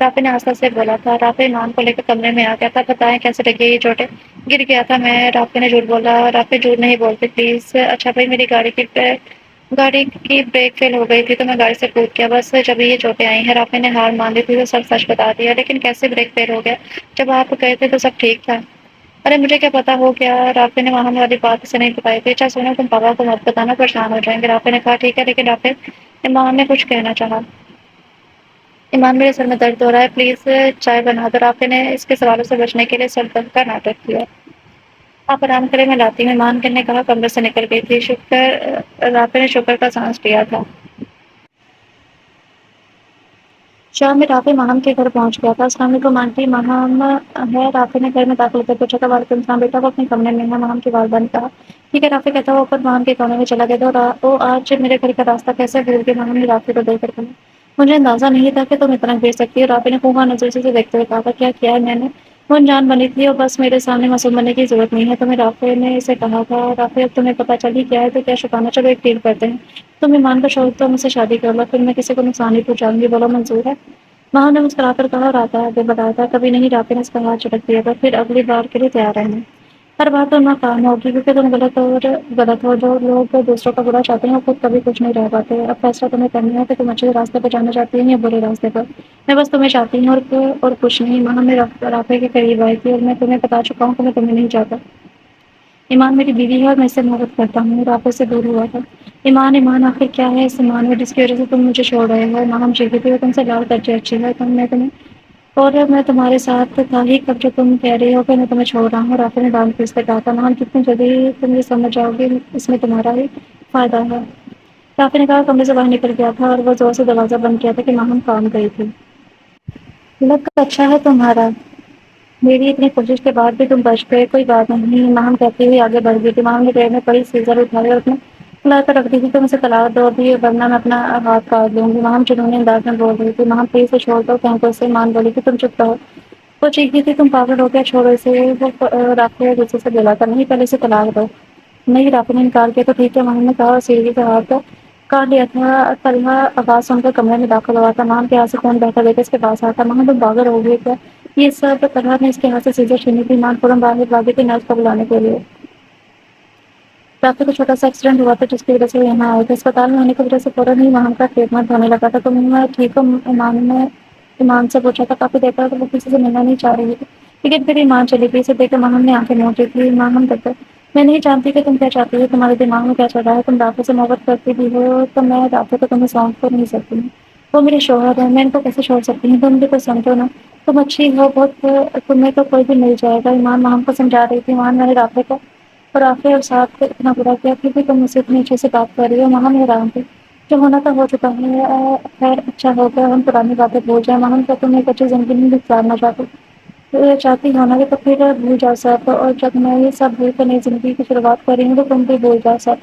رافع نے آہستہ سے بولا تھا۔ رافع ایمان کو لے کر کمرے میں آ گیا تھا۔ بتائیں کیسے لگی یہ چوٹیں؟ گر گیا تھا میں، رافع نے جھوٹ بولا۔ رافع جھوٹ نہیں بولتے پلیز۔ اچھا بھائی، میری گاڑی کی بریک فیل ہو گئی تھی تو میں گاڑی سے کود گیا، بس جب یہ چوٹیں آئی ہیں۔ رافع نے ہار مان لی تھی تو سب سچ بتا دیا۔ لیکن کیسے بریک فیل ہو گیا؟ جب آپ گئے تھے تو سب ٹھیک تھا۔ ارے مجھے کیا پتا ہو گیا، رافع نے وہاں والی بات اسے نہیں بتائی تھی۔ اچھا سنو، تم پاپا کو مت بتانا، پریشان ہو جائیں گے، رافع نے کہا۔ ٹھیک ہے، لیکن رافع، ایمان نے کچھ کہنا چاہا۔ ایمان میرے سر میں درد ہو رہا ہے، پلیز چائے بنا دو، رافع نے اس کے سوالوں سے بچنے کے لیے سر درد کا ناٹک کیا۔ آپ آرام کریں، میں لاتی ہوں، ایمان نے کہا۔ کمرے سے نکل گئی تھی۔ رافع نے شکر کا سانس لیا تھا۔ شام میں رافع ماہم کے گھر پہنچ گیا تھا۔ السلام علیکم آنٹی، ماہم ہے؟ رافع نے گھر میں داخل ہوتے پوچھا تھا۔ وعلیکم السلام بیٹا، وہ اپنے کمرے میں ہے، ماہم کی والدہ نے کہا۔ ٹھیک ہے، رافع کہتا ہوا اوپر ماہم کے کونے میں چلا گیا تھا۔ وہ آج میرے گھر کا راستہ کیسے بھول گئی؟ ماہم نے رافع کو دیکھ کر کہا۔ مجھے اندازہ نہیں تھا کہ تم اتنا گر سکتی ہو، رافع نے خوبصورت نظر سے دیکھتے ہوئے کہا تھا۔ کیا کیا ہے میں نے؟ وہ انجان بنی تھی اور بس میرے سامنے معصوم بننے کی ضرورت نہیں ہے تمہیں، رافع نے اسے کہا تھا۔ رافع اب تمہیں پتہ چل ہی گیا ہے تو کیا چھپانا، چلو ایک ڈیل کرتے ہیں، تم ایمان کا شوق تو مجھ سے شادی کر لو، پھر میں کسی کو نقصان نہیں پہنچاؤں گی، بولو منظور ہے؟ ماہر نے مسکرا کر کہا۔ اور آتا آگے بڑھایا تھا۔ کبھی نہیں، رافع نے اس کا ہاتھ جھٹک دیا تھا۔ پھر اگلی بار کے لیے تیار رہنا، ہر بار تو ناکام ہوگی کیونکہ تم غلط ہو، جو لوگ دوسروں کا برا چاہتے ہیں وہ خود کبھی کچھ نہیں رہ پاتے۔ اب فیصلہ تمہیں کرنا ہے کہ تم اچھے راستے پر جانا چاہتی ہیں یا برے راستے پر، میں بس تمہیں چاہتی ہوں اور کچھ نہیں۔ ماہر نے رافع کے قریب آئی تھی۔ اور میں تمہیں بتا چکا ہوں کہ میں تمہیں نہیں چاہتا، ایمان میری بیوی ہے اور میں اس سے محبت کرتا ہوں۔ رافع سے دور ہوا تھا۔ ایمان آخر کیا ہے اس ایمان میں جس کی وجہ سے تم مجھے چھوڑ رہے ہو؟ ماہم چیخی تھی۔ وہ تم سے لاکھ درجے اچھی ہے، اور میں تمہارے ساتھ تھا ہی کب جو تم کہہ رہی ہو کہ میں تمہیں چھوڑ رہا ہوں، رافع نے دان کھینچ کر کہا تھا۔ ماہم کتنی جلدی تم یہ سمجھ جاؤ گی، اس میں تمہارا ہی فائدہ ہے، رافع نے کہا۔ کمرے سے باہر نکل گیا تھا اور وہ زور سے دروازہ بند کیا تھا کہ ماہم کام گئی تھی۔ لک اچھا ہے تمہارا، میری اتنی کوشش کے بعد بھی تم بچ گئے، کوئی بات نہیں، ماہم کہتی ہوئی آگے بڑھ گئی تھی۔ ماہم نے ٹرے میں پڑی سیزر اٹھائے اور لا کر رکھ دی تھی۔ تم اسے طلاق دو ابھی ورنہ میں اپنا ہاتھ کاٹ دوں گی، ماہم جنونی انداز میں بول رہی تھی۔ ماہم پلیز اسے چھوڑ دو، کہیں تو اسے ایمان بولی تھی۔ تم چپ رہو، وہ چیختی تھی۔ تم پاگل ہو گیا، چھوڑو اسے، وہ رافع غصے سے بولا تھا۔ نہیں، پہلے اسے طلاق دو۔ نہیں، رافع نے انکار کیا۔ تو ٹھیک ہے، ماہم نے کہا اور سیڑھی سے ہاتھ کاٹ لیا تھا۔ طلحہ آواز سن کر کمرے میں داخل ہوا تھا۔ ماہم کے ہاتھ سے خون بہتا دیکھ کر اس کے پاس آیا تھا۔ ماہم تم پاگل ہو گئی کیا؟ یہ سب طرح نے اس کے ہاتھ سے سیزر چھینی تھی، مان فوراً باہر بھاگی تھی نرس کو بلانے کے لیے۔ رافع کو چھوٹا سا ایکسیڈنٹ ہوا تھا جس کی وجہ سے وہ یہاں آئے تھے۔ اسپتال میں ہونے کی وجہ سے فوراً ہی وہاں کا ٹریٹمنٹ ہونے لگا تھا۔ تم ٹھیک ہو؟ ایمان نے ایمان سے پوچھا تھا۔ کافی دیر تک وہ کسی سے ملنا نہیں چاہ رہی تھی، لیکن پھر ایمان چلی گئی۔ اسے دیکھ کر ماہم نے آنکھیں موڑی تھی۔ ماہم ڈر میں نہیں جانتی کہ تم کیا چاہتی ہو، تمہارے دماغ میں کیا چل رہا ہے۔ تم رافع سے محبت کرتی بھی ہو تو میں رافع کو تمہیں سونپ تو نہیں سکتی ہوں، وہ میرے شوہر ہے، میں ان کو کیسے چھوڑ سکتی ہوں؟ تم بھی تو سمجھو نا، تم اچھی ہو بہت، تمہیں تو کوئی بھی مل جائے گا۔ ایمان ماہم کو سمجھا رہی تھی۔ ایمان، میں نے رافع کو اور رافع اور ساتھ کو اتنا برا کیا، پھر بھی تم مجھ سے اتنی اچھے سے بات کر رہی ہو۔ ماہم حیران تھی۔ جو ہونا تھا ہو چکا ہے، خیر اچھا ہو گیا، ہم پرانی باتیں بھول جائیں۔ ماہم، کیا تم ایک اچھی زندگی نہیں گزارنا چاہتی ہو نا؟ تو پھر بھول جاؤ سب، اور جب میں یہ سب بھول کر نئی زندگی کی شروعات کر رہی ہوں تو تم بھی بھول جاؤ سب۔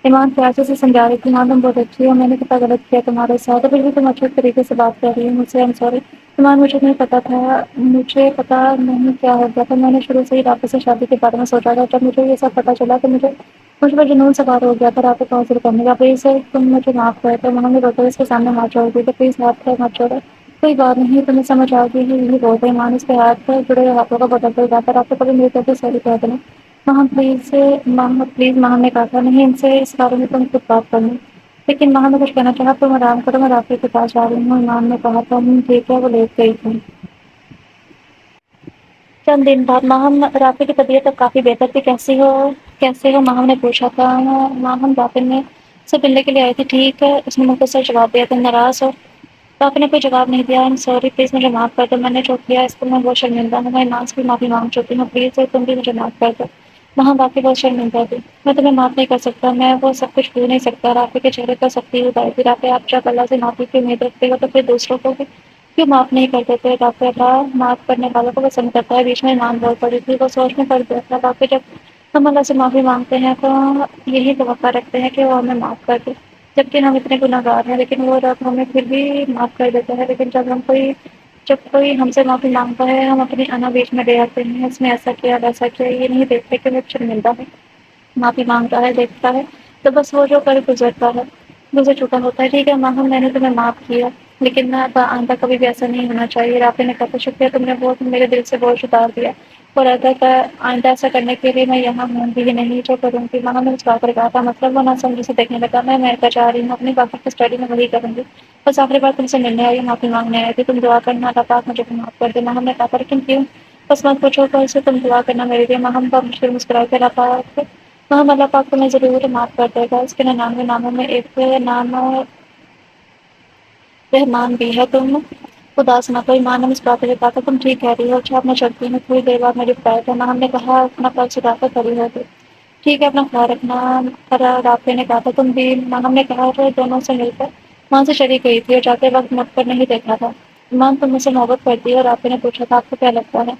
ایمان پیار سے سمجھا رہی تھی۔ ماں، تم بہت اچھی ہو، میں نے کتنا غلط کیا تمہارے ساتھ، پھر بھی تم اچھے طریقے سے بات کر رہی ہو مجھ سے۔ سوری ایمان، مجھے نہیں پتا تھا، مجھے پتا نہیں کیا ہو گیا تھا۔ میں نے شروع سے ہی رافع سے شادی کے بارے میں سوچا تھا۔ جب مجھے یہ سب پتا چلا تو مجھ پر جنون سوار ہو گیا تھا رافع کو حاصل کرنے کا۔ پلیز تم مجھے معاف کر دو۔ ماما نے روتے ہوئے اس کے سامنے ہاتھ جوڑ دیے۔ پلیز ہاتھ مت چھوڑو، کوئی بات نہیں، تمہیں سمجھ آ گئی ہے، یہی بہت ہے۔ ایمان اس کے ہاتھ جڑے ہوئے ہاتھوں کو بدل دے جاتا۔ رافع کو بھی میری طرف سے سوری کہہ دینا۔ ماہم پلیز، ماہم نے کہا تھا نہیں ان سے اس بارے میں تم خود بات کرنی۔ لیکن ماہم نے کچھ کہنا چاہا۔ تم آرام کرو، میں رافع کے پاس جا رہی ہوں۔ ایمان نے کہا تھا ٹھیک ہے۔ وہ لیٹ گئی تھی۔ چند دن بعد ماہم، رافع کی طبیعت اب کافی بہتر تھی۔ کیسے ہو؟ ماہم نے پوچھا تھا۔ ماہم رافع نے سے ملنے کے لیے آئی تھی۔ ٹھیک ہے، اس نے مختصر جواب دیا۔ تم ناراض ہو؟ رافع نے کوئی جواب نہیں دیا۔ آئی ایم سوری، پلیز مجھے معاف کر دو، میں نے جو کیا اس پر میں بہت شرمندہ ہوں۔ میں ایمان سے بھی معافی مانگ چکی ہوں، پلیز تم بھی مجھے معاف کر دو۔ ماہم، رافع بہت شرمندہ تھی۔ میں تمہیں معاف نہیں کر سکتا، میں وہ سب کچھ بھول نہیں سکتا۔ رافع کے چہرے پر سختی اتاری تھی۔ رافع، آپ جب اللہ سے معافی کی امید رکھتے ہو تو پھر دوسروں کو بھی کیوں معاف نہیں کر دیتے؟ رافع، اللہ معاف کرنے والوں کو پسند کرتا ہے۔ بیچ میں ایمان بول پڑی تھی۔ وہ سوچ میں پڑ گیا تھا۔ رافع، جب ہم اللہ سے معافی مانگتے ہیں تو یہی توقع رکھتے ہیں کہ وہ ہمیں معاف کر دے، جبکہ ہم اتنے گنہگار ہیں، لیکن وہ رب ہمیں پھر بھی معاف کر دیتا ہے۔ لیکن جب کوئی ہم سے معافی مانگتا ہے ہم اپنی انا بیچ میں لے آتے ہیں۔ اس نے ایسا کیا، ویسا کیا، یہ نہیں دیکھتے کہ وہ شرمندہ ہے، معافی مانگتا ہے، دیکھتا ہے تو بس وہ جو کر گزر چکا ہوتا ہے۔ ٹھیک ہے ماہم، میں نے تمہیں معاف کیا، لیکن آئندہ کبھی بھی ایسا نہیں ہونا چاہیے۔ رافع نے کہا شکریہ، تم نے بہت میرے دل سے بوجھ اتار دیا، اور آئندہ ایسا کرنے کے لیے میں یہاں ہوں بھی نہیں، جو کروں گی۔ ماہم نے مسکرا کر کہا تھا مطلب؟ وہ نہ سمجھی سے دیکھنے لگا۔ میں امریکہ جا رہی ہوں، اپنی باقی کی اسٹڈی میں وہی کروں گی، بس آخری بار تم سے ملنے آئی، معافی مانگنے آئی تھی، تم دعا کرنا اللہ پاک مجھے معاف کر دے۔ ماہم نے کہا لیکن کیوں؟ بس مت پوچھو، کل سے تم دعا کرنا میرے لیے۔ ماہم کا مشکل مسکرا کے اللہ پاک ماہم، اللہ پاک تمہیں ضرور معاف کر دے گا۔ اس کے 99 ناموں میں ایک نام رحمان بھی ہے، تم اداس نہ ہو۔ ایمان نے مسکراتے ہوئے کہا تھا تم ٹھیک کہہ رہی ہو، اچھا اب میں چلتی ہوں، تھوڑی دیر بعد میری فلائٹ ہے۔ ماہم نے کہا اپنا پرس اٹھا کر کھڑی ہو گئی۔ ٹھیک ہے، اپنا خیال رکھنا۔ رافع نے کہا تھا تم بھی؟ ماہم نے کہا وہ دونوں سے مل کر وہاں سے چلی گئی تھی اور جاتے وقت مڑ کر نہیں دیکھا تھا۔ ایمان، تم مجھ سے محبت کرتی ہے؟ اور رافع نے پوچھا تھا آپ کو کیا لگتا ہے؟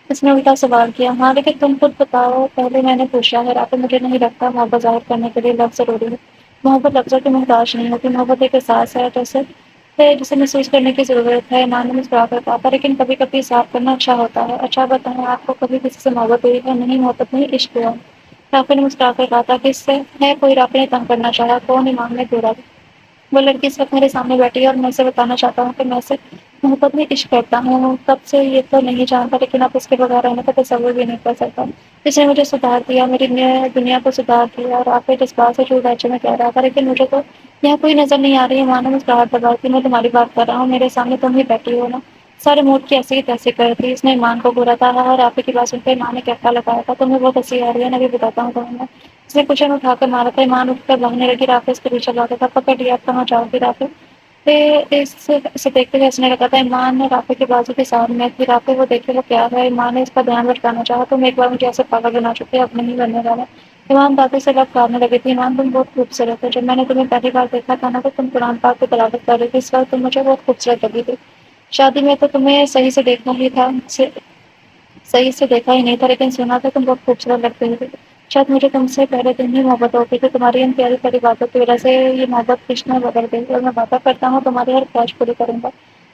اس نے الٹا سوال کیا۔ ہاں، لیکن تم خود بتاؤ، پہلے میں نے پوچھا ہے۔ رافع، مجھے نہیں لگتا محبت ظاہر کرنے کے لیے لفظ ضروری ہے، محبت لفظوں کی محتاج نہیں ہوتی، محبت ایک احساس ہے جسے محسوس کرنے کی ضرورت ہے۔ ایمان نے مسکرا کر کہا تھا لیکن کبھی کبھی صاف کرنا اچھا ہوتا ہے۔ اچھا بتائیں، آپ کو کبھی کسی سے محبت ہوئی ہے؟ نہیں، محبت نہیں، عشق ہوا۔ رافع نے مسکرا کر کہا تھا کس سے ہے کوئی؟ رافع نے تنگ کرنا چاہا۔ کون؟ ایمان نے گھیرا۔ وہ لڑکی اس وقت میرے سامنے بیٹھی ہے اور میں اسے بتانا چاہتا ہوں کہ میں اسے محبت میں عشق کرتا ہوں، کب سے یہ تو نہیں جانتا، لیکن اب اس کے بغیر رہنے کا تصور بھی نہیں کر سکتا۔ اس نے مجھے سدھار دیا، میری دنیا کو سدھار دیا۔ اور رافع جس بات سے جو بچے میں کہہ رہا تھا، لیکن مجھے تو یہاں کوئی نظر نہیں آ رہی ہے۔ مانو مسکراہٹ لگا تھی، میں تمہاری بات کر رہا ہوں، میرے سامنے تم ہی بیٹھی ہو نا۔ سارے موڈ کی ایسی ہی تیسے کر دی۔ اس نے ایمان کو گورا تھا۔ ہاں، رافع کی بات سن کے ایمان نے کہتا لگایا تھا تمہیں بہت ہنسی آ رہی ہے، میں بھی بتاتا ہوں تمہیں۔ اس نے کچھ اٹھا کر مارا تھا۔ ایمان اٹھ کر بھاگنے لگی، رافع اس کے پیچھے بھاگا تھا۔ پکڑ لیا، آپ کہاں جاؤ گی؟ رافع اسے دیکھتے ہوئے ہنسنے لگا تھا۔ ایمان نے رافع کے بازو کے ساتھ میں تھی۔ رافع، وہ دیکھے وہ کیا ہے؟ ایمان نے اس کا دھیان بھٹکانا چاہا۔ تم ایک بار مجھے ایسے پاگل بنا چکے، اب نہیں بننے والا۔ ایمان دادی سے لب کاٹنے لگی تھی۔ ایمان، تم بہت خوبصورت ہو، جب میں نے تمہیں پہلی بار دیکھا تھا نا تو تم قرآن پاک کی تلاوت کر رہی تھی، اس وقت تم مجھے بہت خوبصورت لگی تھی۔ شادی میں تو تمہیں صحیح سے دیکھا ہی نہیں تھا، لیکن سنا تھا تم بہت خوبصورت لگ رہی تھی۔ شاید مجھے تم سے پہلے دن ہی محبت ہو گئی تھی، تمہاری ان پیاری پیاری باتوں کی وجہ سے یہ محبت کچھ میں بدل گئی، اور میں وعدہ کرتا ہوں تمہاری ہر خواہش پوری کروں گا،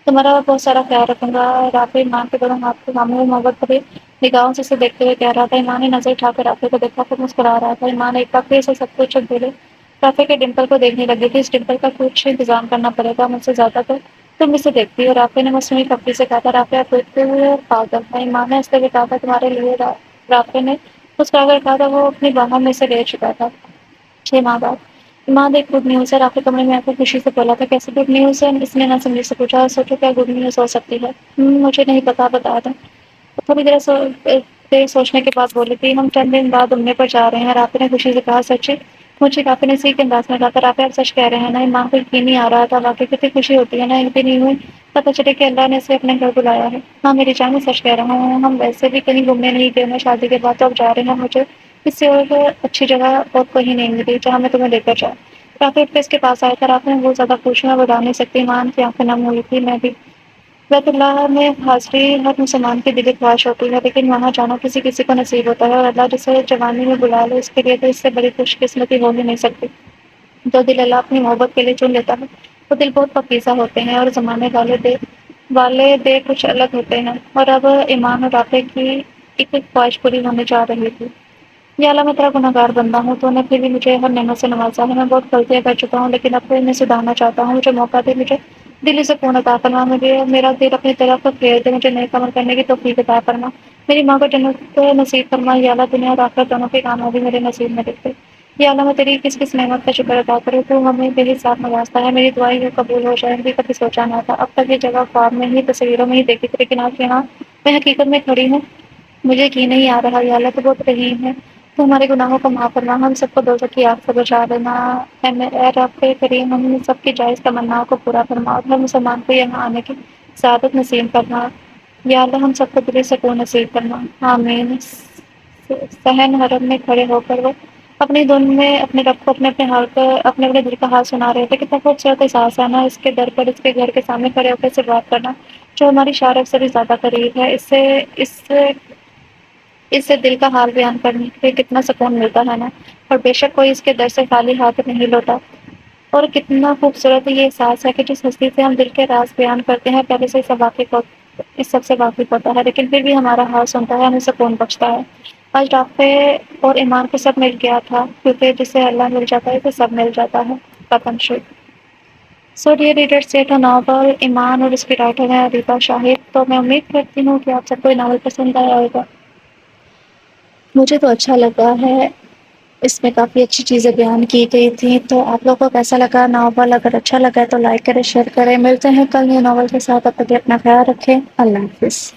تمہارا بہت سارا خیال رکھوں گا۔ رافع ایمان کے دونوں ہاتھ کے سامنے میں محبت بھری نگاہوں سے اسے دیکھتے ہوئے کہہ رہا تھا۔ ایمان نے نظر اٹھا کر رافع کو دیکھا، پھر مسکرا رہا تھا۔ ایمان ایک بار پھر سے سب کچھ چھوڑ رافع کے ڈمپل کو دیکھنے لگی تھی۔ اس ڈمپل کا کچھ انتظام کرنا پڑے گا، مجھ سے زیادہ تو تم اسے دیکھتی ہو، رافع نے مصنوعی کپڑی سے کہا تھا۔ رافع بالکل پاگل ہے، ایمان نے اس لیے کہا تھا تمہارے لیے۔ رافع نے مسکرا کر کہا تھا وہ اپنی باہوں میں سے لے چکا تھا۔ 6 ماہ بعد ایمان ایک گڈ نیوز ہے، رافع کمرے میں آ کر خوشی سے بولا تھا۔ کیسی گڈ نیوز ہے؟ اس نے نہ سمجھ سے پوچھا۔ سوچو کیا گڈ نیوز ہو سکتی ہے؟ مجھے نہیں پتا، بتا دیں۔ تھوڑی دیر سوچنے کے بعد بولی تھی، ہم چند دن بعد عمرے پر جا رہے ہیں۔ رافع نے خوشی سے کہا۔ سچی؟ مجھے رافع نے اسی کے انداز میں کہا تھا۔ رافع آپ سچ کہہ رہے ہیں نا؟ ایمان کو یقین نہیں آ رہا تھا، واقعی کتنی خوشی ہوتی ہے نا ایک دن یوں پتہ چلے کہ اللہ نے اسے اپنے گھر بلایا ہے۔ ہاں میری جان، میں سچ کہہ رہا ہوں، ہم ویسے بھی کہیں گھومنے نہیں گئے ہیں شادی کے بعد، تو اب جا رہے ہیں۔ مجھے اس سے اور اچھی جگہ اور کہیں نہیں ملی جہاں میں تمہیں لے کر جاؤں۔ رافع اٹھ کے اس کے پاس آیا تھا۔ رافع نے بہت زیادہ خوش ہوں، میں بتا نہیں سکتی۔ ایمان کی آنکھیں نم ہوئی تھی۔ میں بھی۔ بیت اللہ میں حاضری ہر مسلمان کی دلی خواہش ہوتی ہے، لیکن وہاں جانا کسی کسی کو نصیب ہوتا ہے، اور اللہ جسے جوانی میں بلا لے اس کے لیے تو اس سے بڑی خوش قسمتی ہو ہی نہیں سکتی۔ جو دل اللہ اپنی محبت کے لیے چن لیتا ہے وہ دل بہت پاکیزہ ہوتے ہیں، اور زمانے والے دے کچھ الگ ہوتے ہیں۔ اور اب ایمان اور رافع کی ایک خواہش پوری ہونے جا رہی تھی۔ یا اللہ، میں تیرا گنہگار بندہ ہوں، تو نے پھر بھی مجھے ہر نعمت سے نوازا ہے۔ میں بہت غلطیاں کر چکا ہوں، لیکن اب تو انہیں سدھارنا چاہتا ہوں۔ مجھے موقع دے، مجھے دلی سکون عطا فرما، میرا دل اپنی طرف پھیر دے، مجھے نیک عمل کرنے کی توفیق عطا فرما، میری ماں کو جنت نصیب فرما۔ یا اللہ، دنیا اور آخرت دونوں کی کامیابی میرے نصیب میں لکھ دے۔ یا اللہ، میں تیری کس کس نعمت کا شکر ادا کروں، تو ہمیں بے حساب نوازتا ہے۔ میری دعائیں یوں قبول ہو جائیں گی، کبھی سوچا نہ تھا۔ اب تک یہ جگہ خواب میں ہی، تصویروں میں ہی دیکھی تھی، لیکن آج یہاں میں حقیقت میں کھڑی ہوں۔ مجھے یقین نہیں آ رہا۔ یا اللہ، تو بہت رحیم ہے، تو ہمارے گناہوں کو معاف فرما، ہم سب کو دوزخ کی آگ سے بچا لینا۔ اے رب کریم، ہم سب کی جائز تمناؤں کو پورا فرما، اور ہر مسلمان کو یہاں آنے کی سعادت نصیب فرما۔ یا اللہ، ہم سب کو دلی سکون نصیب فرما، آمین۔ صحن حرم میں کھڑے ہو کر وہ اپنی دھن میں اپنے رب کو اپنے اپنے دل کا حال سنا رہے تھے۔ کتنا خوبصورت احساس ہے نا، اس کے در پر، اس کے گھر کے سامنے کھڑے ہو کر سے بات کرنا، جو ہماری شارف سے بھی زیادہ قریب ہے۔ اس سے دل کا حال بیان کرنے کے کتنا سکون ملتا ہے نا، اور بے شک کوئی اس کے در سے خالی ہاتھ نہیں لوٹا۔ اور کتنا خوبصورت یہ احساس ہے کہ جس ہستی سے ہم دل کے راز بیان کرتے ہیں، پہلے سے اس سب سے واقف ہوتا ہے، لیکن پھر بھی ہمارا حال سنتا ہے، ہمیں سکون بخشتا ہے۔ آج رافع اور ایمان کو سب مل گیا تھا، کیونکہ جسے اللہ مل جاتا ہے تو سب مل جاتا ہے۔ ختم شد۔ سو ڈیئر ریڈرز، یہ تھا ناول ایمان، اور اس کی رائٹر ہے اریبہ شاہد۔ تو میں امید کرتی ہوں کہ آپ سب کو یہ ناول پسند آیا ہوگا۔ مجھے تو اچھا لگا ہے، اس میں کافی اچھی چیزیں بیان کی گئی تھیں۔ تو آپ لوگوں کو کیسا لگا ناول؟ اگر اچھا لگا ہے تو لائک کریں، شیئر کریں۔ ملتے ہیں کل نئے ناول کے ساتھ، تب تک اپنا خیال رکھیں۔ اللہ حافظ۔